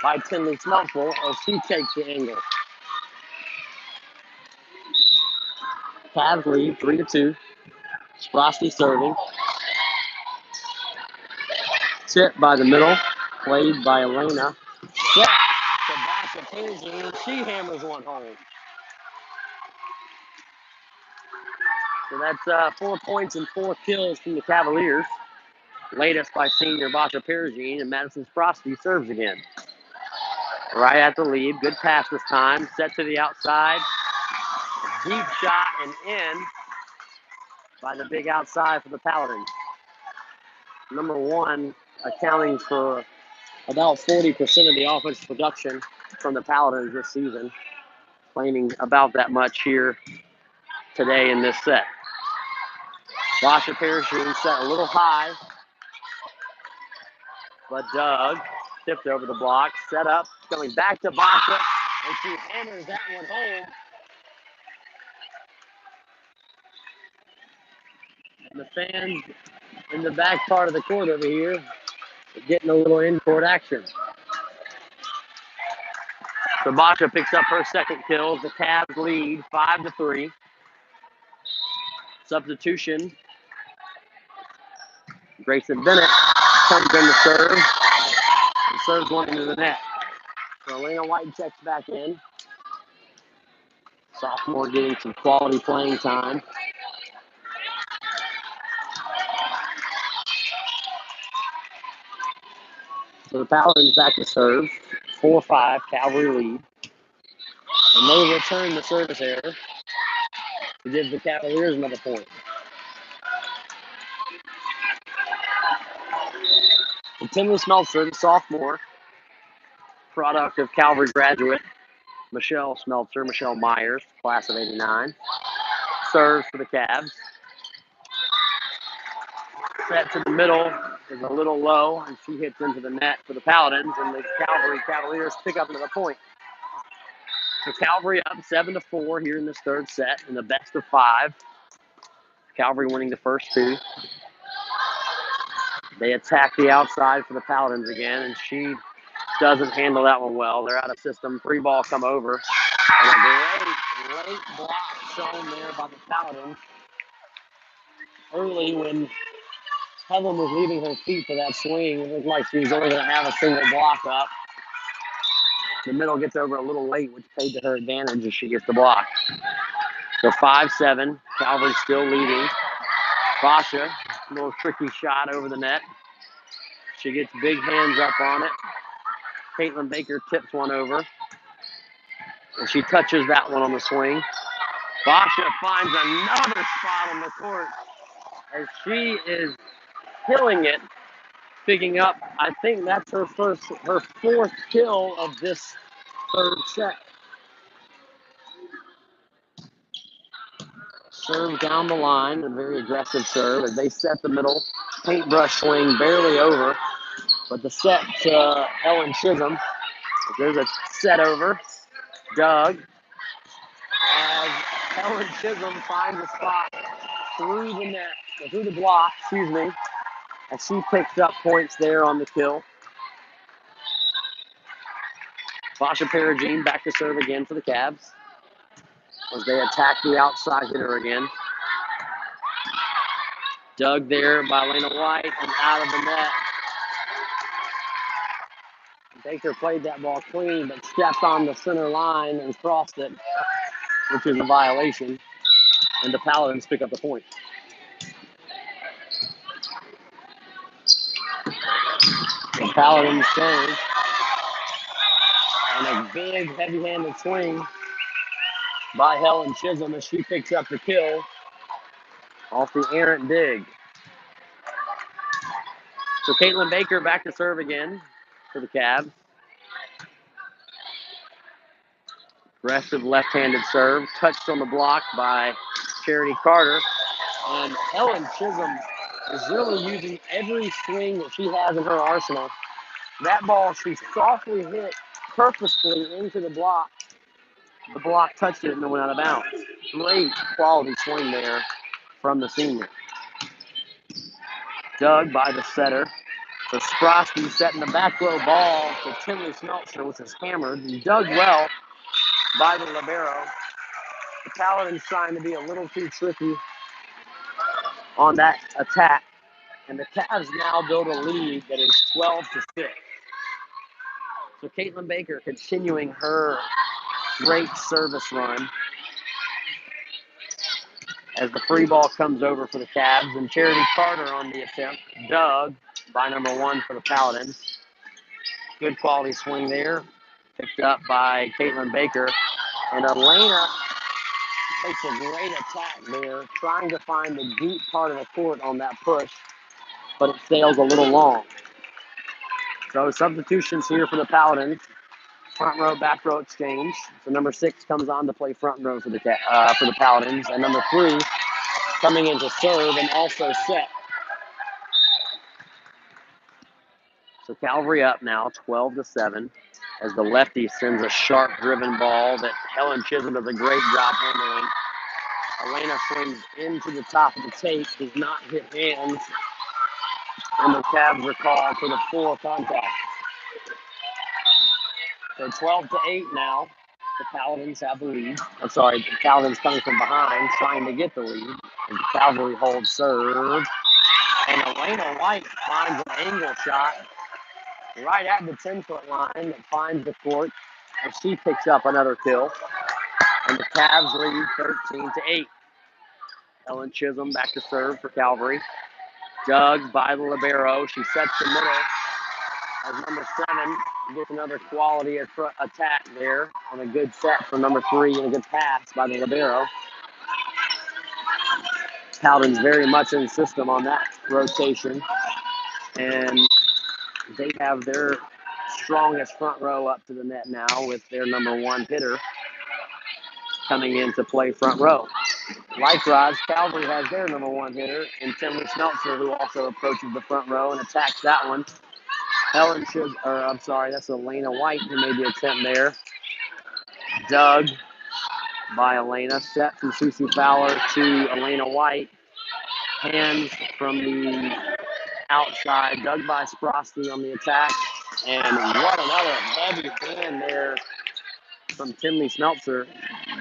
by Tinley Smeltful as she takes the angle. Cavs lead 3-2. Frosty serving. Tip by the middle. Played by Elena. Set to Basha Paisley. She hammers one home. So that's 4 points and 4 kills from the Cavaliers. Latest by senior Basha Perigine, and Madison Frosty serves again. Right at the lead. Good pass this time. Set to the outside. Deep shot and in by the big outside for the Paladins. Number one, accounting for about 40% of the offensive production from the Paladins this season. Claiming about that much here today in this set. Basha Perigine set a little high, but Doug tipped over the block, set up, going back to Basha, and she hammers that one home. And the fans in the back part of the court over here are getting a little in-court action. So Basha picks up her second kill. The Cavs lead 5-3. Substitution. Grayson Bennett comes in to serve. And serves one into the net. So Elena White checks back in. Sophomore getting some quality playing time. So the Paladins back to serve. 4-5, Cavalry lead. And they return the service error to give the Cavaliers another point. And Tinley Smeltzer, the sophomore, product of Calvary graduate Michelle Smeltzer, Michelle Myers, class of 89, serves for the Cavs. Set to the middle is a little low, and she hits into the net for the Paladins, and the Calvary Cavaliers pick up another point. So Calvary up 7-4 here in this third set in the best of 5. Calvary winning the first 2. They attack the outside for the Paladins again, and she doesn't handle that one well. They're out of system. 3 ball come over. And a great late block shown there by the Paladins. Early when Helen was leaving her feet for that swing, it looked like she was only going to have a single block up. The middle gets over a little late, which played to her advantage as she gets the block. So 5-7, Calvary still leading. Basha, a little tricky shot over the net. She gets big hands up on it. Caitlin Baker tips one over, and she touches that one on the swing. Basha finds another spot on the court as she is killing it, picking up. I think that's her fourth kill of this third set. Serve down the line, a very aggressive serve as they set the middle. Paintbrush swing barely over, but the set to Helen Chisholm. There's a set over. Doug as Helen Chisholm finds a spot through the net, through the block, and she picks up points there on the kill. Basha Perugine back to serve again for the Cavs as they attack the outside hitter again. Dug there by Lena White and out of the net. Baker played that ball clean, but stepped on the center line and crossed it, which is a violation. And the Paladins pick up the point. The Paladins serve. And a big, heavy-handed swing by Helen Chisholm as she picks up the kill off the errant dig. So Caitlin Baker back to serve again for the Cavs. Aggressive left-handed serve, touched on the block by Charity Carter. And Helen Chisholm is really using every swing that she has in her arsenal. That ball she softly hit purposefully into the block. The block touched it and it went out of bounds. Great quality swing there from the senior. Dug by the setter. So Sprosky setting the back row ball to Tinley Smeltzer, which is hammered. And dug well by the libero. The Paladins trying to be a little too tricky on that attack. And the Cavs now build a lead that is 12-6. So Caitlin Baker continuing her great service run as the free ball comes over for the Cavs. And Charity Carter on the attempt. Dug by number 1 for the Paladins. Good quality swing there. Picked up by Caitlin Baker. And Elena takes a great attack there, trying to find the deep part of the court on that push, but it sails a little long. So substitutions here for the Paladins. Front row, back row exchange. So number 6 comes on to play front row for the Paladins, and number 3 coming in to serve and also set. So Calvary up now, 12-7, as the lefty sends a sharp driven ball that Helen Chisholm does a great job handling. Elena swings into the top of the tape, does not hit hands, and the Cavs are called for the full contact. So 12-8 now. The Paladins have the lead. I'm sorry, the Paladins coming from behind, trying to get the lead. And the Cavalry holds serve. And Elena White finds an angle shot right at the 10-foot line that finds the court. And she picks up another kill. And the Cavs lead 13-8. Helen Chisholm back to serve for Calvary. Dug by the libero. She sets the middle as number 7 gets another quality attack there on a good set from number 3 and a good pass by the libero. Paladins very much in system on that rotation. And they have their strongest front row up to the net now with their number 1 hitter coming in to play front row. Likewise, Calvary has their number 1 hitter in Tinley Smeltzer, who also approaches the front row and attacks that one. That's Elena White who made the attempt there. Dug by Elena, set from Susie Fowler to Elena White. Hands from the outside, dug by Sprosky on the attack. And what another heavy hand there from Tinley Smeltzer.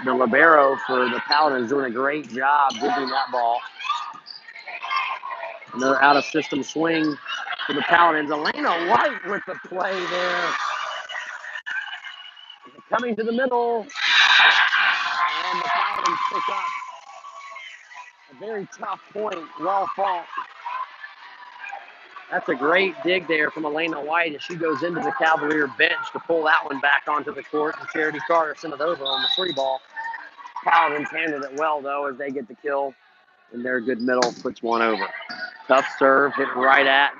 The libero for the Paladins doing a great job digging that ball. Another out-of-system swing for the Paladins. Elena White with the play there. Coming to the middle. And the Paladins pick up a very tough point. Well fought That's a great dig there from Elena White as she goes into the Cavalier bench to pull that one back onto the court. And Charity Carter sent it over on the free ball. Paladins handled it well, though, as they get the kill. And their good middle puts one over. Tough serve, hit right at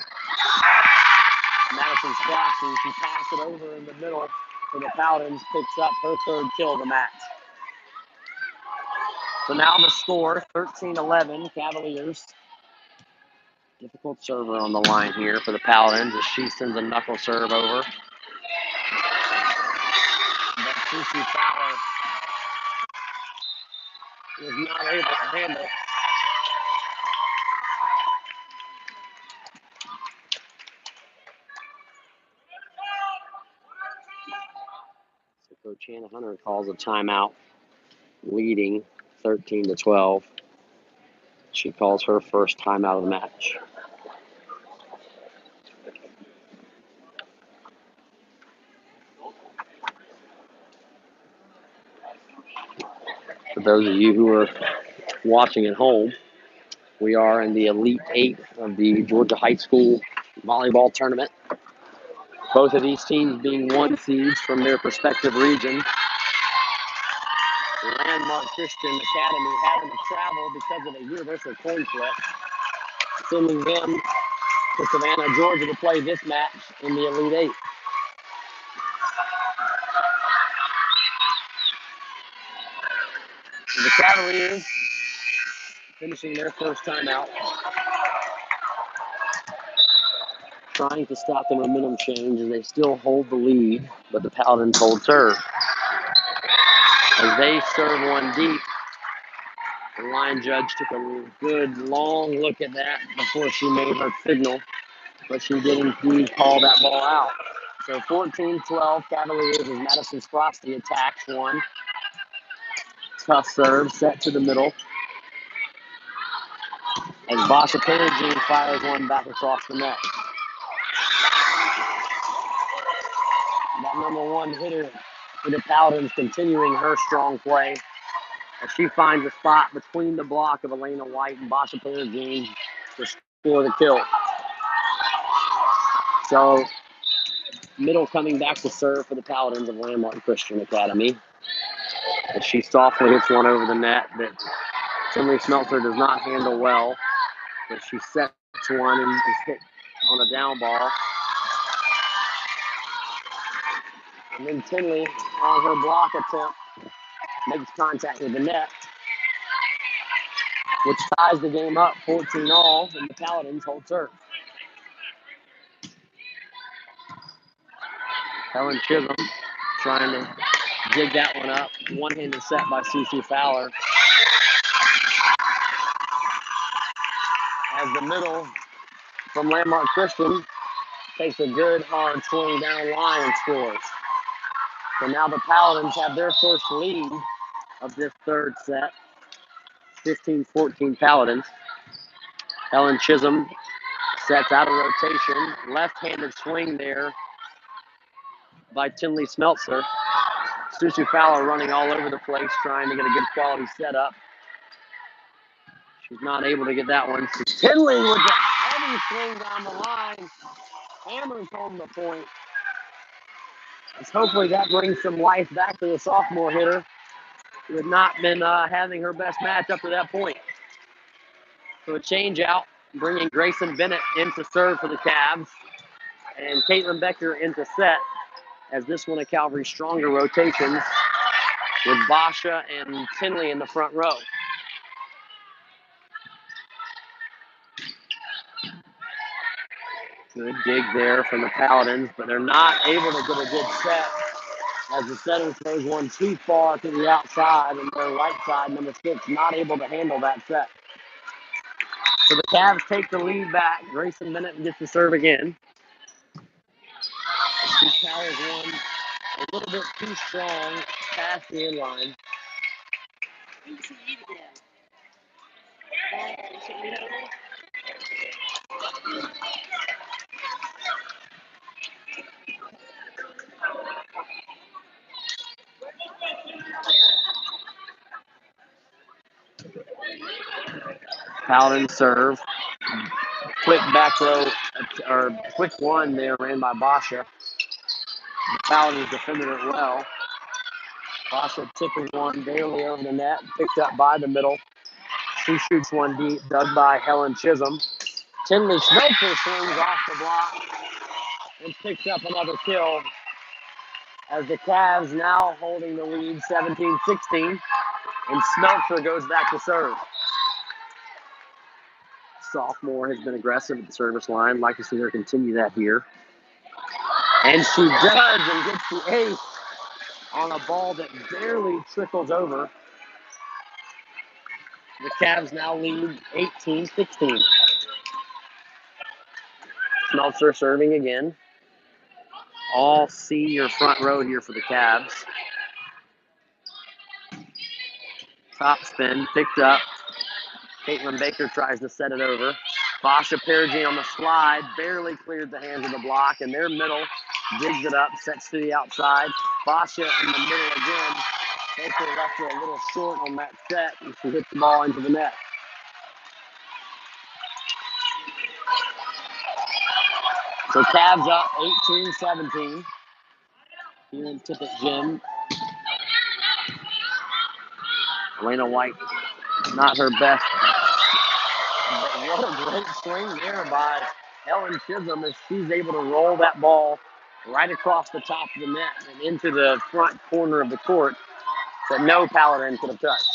Madison's crossing. She passed it over in the middle for the Paladins. Picks up her third kill of the match. So now the score, 13-11, Cavaliers. Difficult server on the line here for the Paladins as she sends a knuckle serve over. But Susie Fowler was not able to handle. So Coach Hannah Hunter calls a timeout, leading 13-12. She calls her first timeout of the match. For those of you who are watching at home, we are in the Elite Eight of the Georgia High School Volleyball Tournament. Both of these teams being one seeds from their respective region. Landmark Christian Academy having to travel because of a universal coin flip, sending them to Savannah, Georgia to play this match in the Elite Eight. The Cavaliers finishing their first timeout, trying to stop the momentum change as they still hold the lead, but the Paladins hold serve. As they serve one deep, the line judge took a good long look at that before she made her signal, but she did indeed call that ball out. So 14-12 Cavaliers as Madison Sprosty attacks one. Tough serve set to the middle. As Basha Perigine fires one back across the net. That number one hitter for the Paladins continuing her strong play as she finds a spot between the block of Elena White and Basha Perigine to score the kill. So middle coming back to serve for the Paladins of Landmark Christian Academy. As she softly hits one over the net that Tinley Smeltzer does not handle well. But she sets one and is hit on a down ball. And then Tinley, on her block attempt, makes contact with the net, which ties the game up 14-all, and the Paladins hold serve. Helen Chisholm trying to dig that one up. One-handed set by Cece Fowler. As the middle from Landmark Christian takes a good hard swing down line and scores. So now the Paladins have their first lead of this third set. 15-14 Paladins. Helen Chisholm sets out of rotation. Left-handed swing there by Tinley Smeltzer. Susu Fowler running all over the place, trying to get a good quality setup. She's not able to get that one. So Tinley with a heavy swing down the line. Hammers home the point. As hopefully that brings some life back to the sophomore hitter who had not been having her best match up to that point. So a change out, bringing Grayson Bennett in to serve for the Cavs. And Caitlin Becker into set as this one of Calvary's stronger rotations with Basha and Tinley in the front row. Good dig there from the Paladins, but they're not able to get a good set as the setter throws one too far to the outside and their right side, number 6, not able to handle that set. So the Cavs take the lead back. Grayson Bennett gets to serve again. She powers one a little bit too strong past the inline. Paladin serve. quick back row, or quick one there ran by Basha. The Paladins defended it well. Basha tipping one barely over the net, picked up by the middle. She shoots one deep, dug by Helen Chisholm. Tinley Smeltzer swings off the block and picks up another kill as the Cavs now holding the lead 17-16, and Smeltzer goes back to serve. Sophomore has been aggressive at the service line. Like to see her continue that here. And she does and gets the ace on a ball that barely trickles over. The Cavs now lead 18-16. Smeltzer serving again. All senior front row here for the Cavs. Top spin, picked up. Caitlin Baker tries to set it over. Basha Perigine on the slide, barely cleared the hands of the block, and their middle digs it up, sets to the outside. Basha in the middle again. Baker left her a little short on that set, and she hits the ball into the net. So Cavs up 18-17 here in Tippett Gym. Elena White, not her best. But what a great swing there by Helen Chisholm as she's able to roll that ball right across the top of the net and into the front corner of the court that no Paladin could have touched.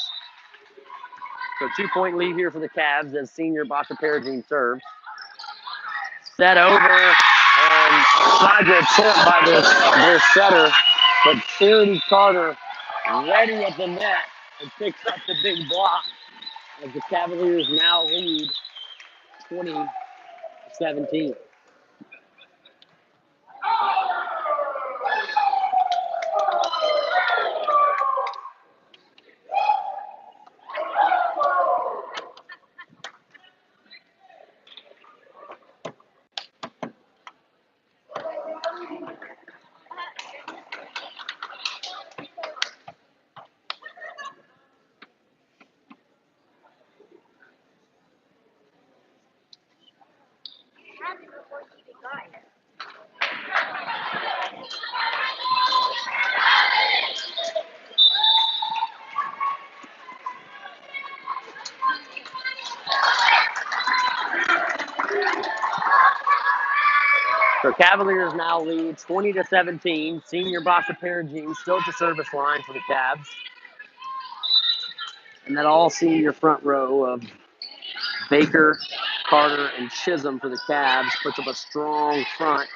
So 2-point lead here for the Cavs as senior Basha Perigine serves. Set over and tried to attempt by their setter, but Charity Carter ready at the net and picks up the big block as the Cavaliers now lead 20-17. So Cavaliers now lead 20-17. Senior Basha Perigine still at the service line for the Cavs. And that all senior front row of Baker, Carter, and Chisholm for the Cavs puts up a strong front.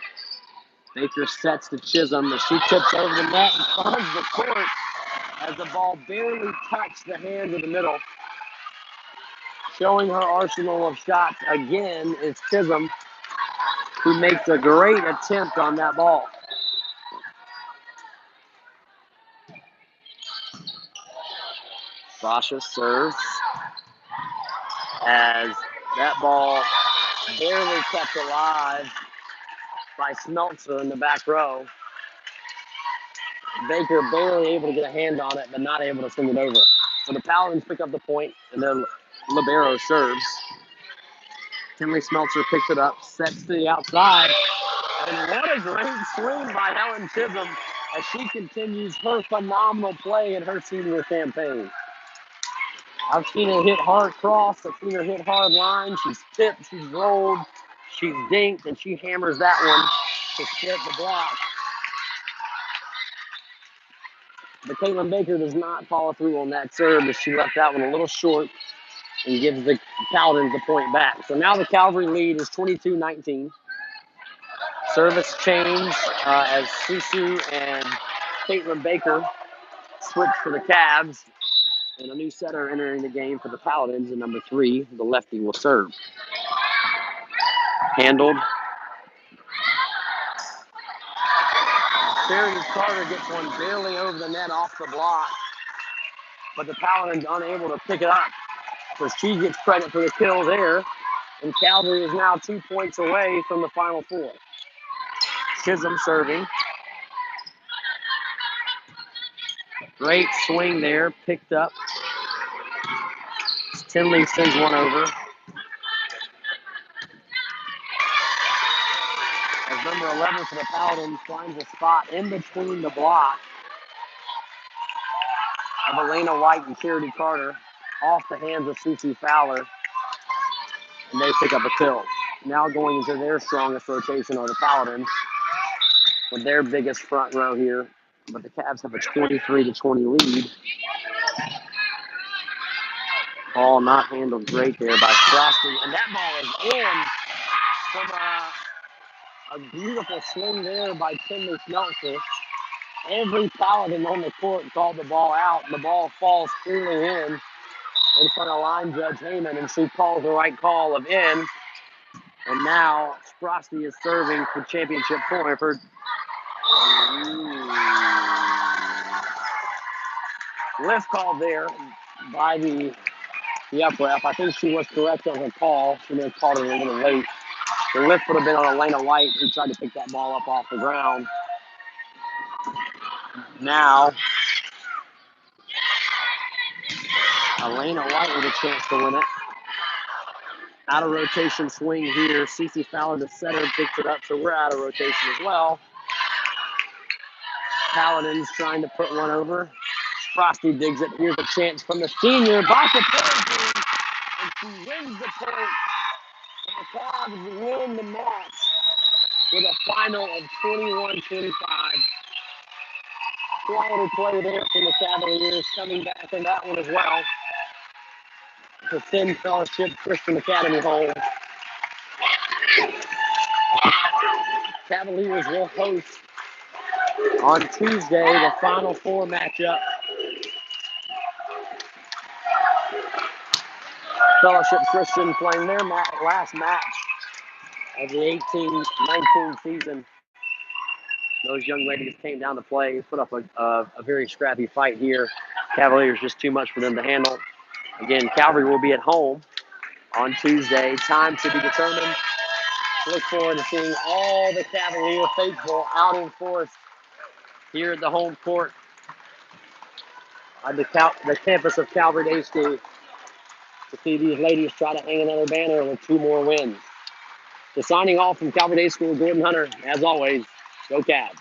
Baker sets to Chisholm as she tips over the net and finds the court as the ball barely touched the hands of the middle. Showing her arsenal of shots again is Chisholm, who makes a great attempt on that ball. Basha serves as that ball barely kept alive by Smeltzer in the back row. Baker barely able to get a hand on it, but not able to send it over. So the Paladins pick up the point, and then libero serves. Tinley Smeltzer picks it up, sets to the outside, and what a great swing by Helen Chisholm as she continues her phenomenal play in her senior campaign. I've seen her hit hard cross, I've seen her hit hard line, she's tipped, she's rolled, she's dinked, and she hammers that one to split the block. But Caitlin Baker does not follow through on that serve as she left that one a little short and gives the Paladins the point back. So now the Cavalry lead is 22-19. Service change as Susu and Caitlin Baker switch for the Cavs. And a new setter entering the game for the Paladins, and number 3, the lefty, will serve. Handled. Charity Carter gets one barely over the net off the block, but the Paladins unable to pick it up. So she gets credit for the kill there, and Cavalry is now 2 points away from the Final Four. Chisholm serving. Great swing there, picked up. Tinley sends one over. number 11 for the Paladins finds a spot in between the block of Elena White and Charity Carter off the hands of Cece Fowler, and they pick up a kill. Now going into their strongest rotation are the Paladins with their biggest front row here, but the Cavs have a 23-20 lead. Ball not handled great there by Frosty, and that ball is in from a beautiful swing there by Kinley Schmelzer. Every Paladin on the court called the ball out, and the ball falls clearly in front of line judge Heyman, and she calls the right call of in. And now Frosty is serving for championship point for lift call there by the up ref. I think she was correct on her call. She may have called it a little late. The lift would have been on Elena White, who tried to pick that ball up off the ground. Now, Elena White with a chance to win it. Out of rotation swing here. Cece Fowler, the setter, picks it up, so we're out of rotation as well. Paladins trying to put one over. Frosty digs it. Here's a chance from the senior. Basha Perry, and she wins the point. And the Cavs win the match with a final of 21-25. Quality play there from the Cavaliers, coming back in that one as well to send Fellowship Christian Academy home. Cavaliers will host on Tuesday the Final Four matchup. Fellowship Christian playing their last match of the 18-19 season. Those young ladies came down to play, put up a very scrappy fight here. Cavaliers just too much for them to handle. Again, Calvary will be at home on Tuesday. Time to be determined. Look forward to seeing all the Cavalier faithful out in force here at the home court on the campus of Calvary Day School to see these ladies try to hang another banner with 2 more wins. So signing off from Calvary Day School, Gordon Hunter, as always, go Cavs.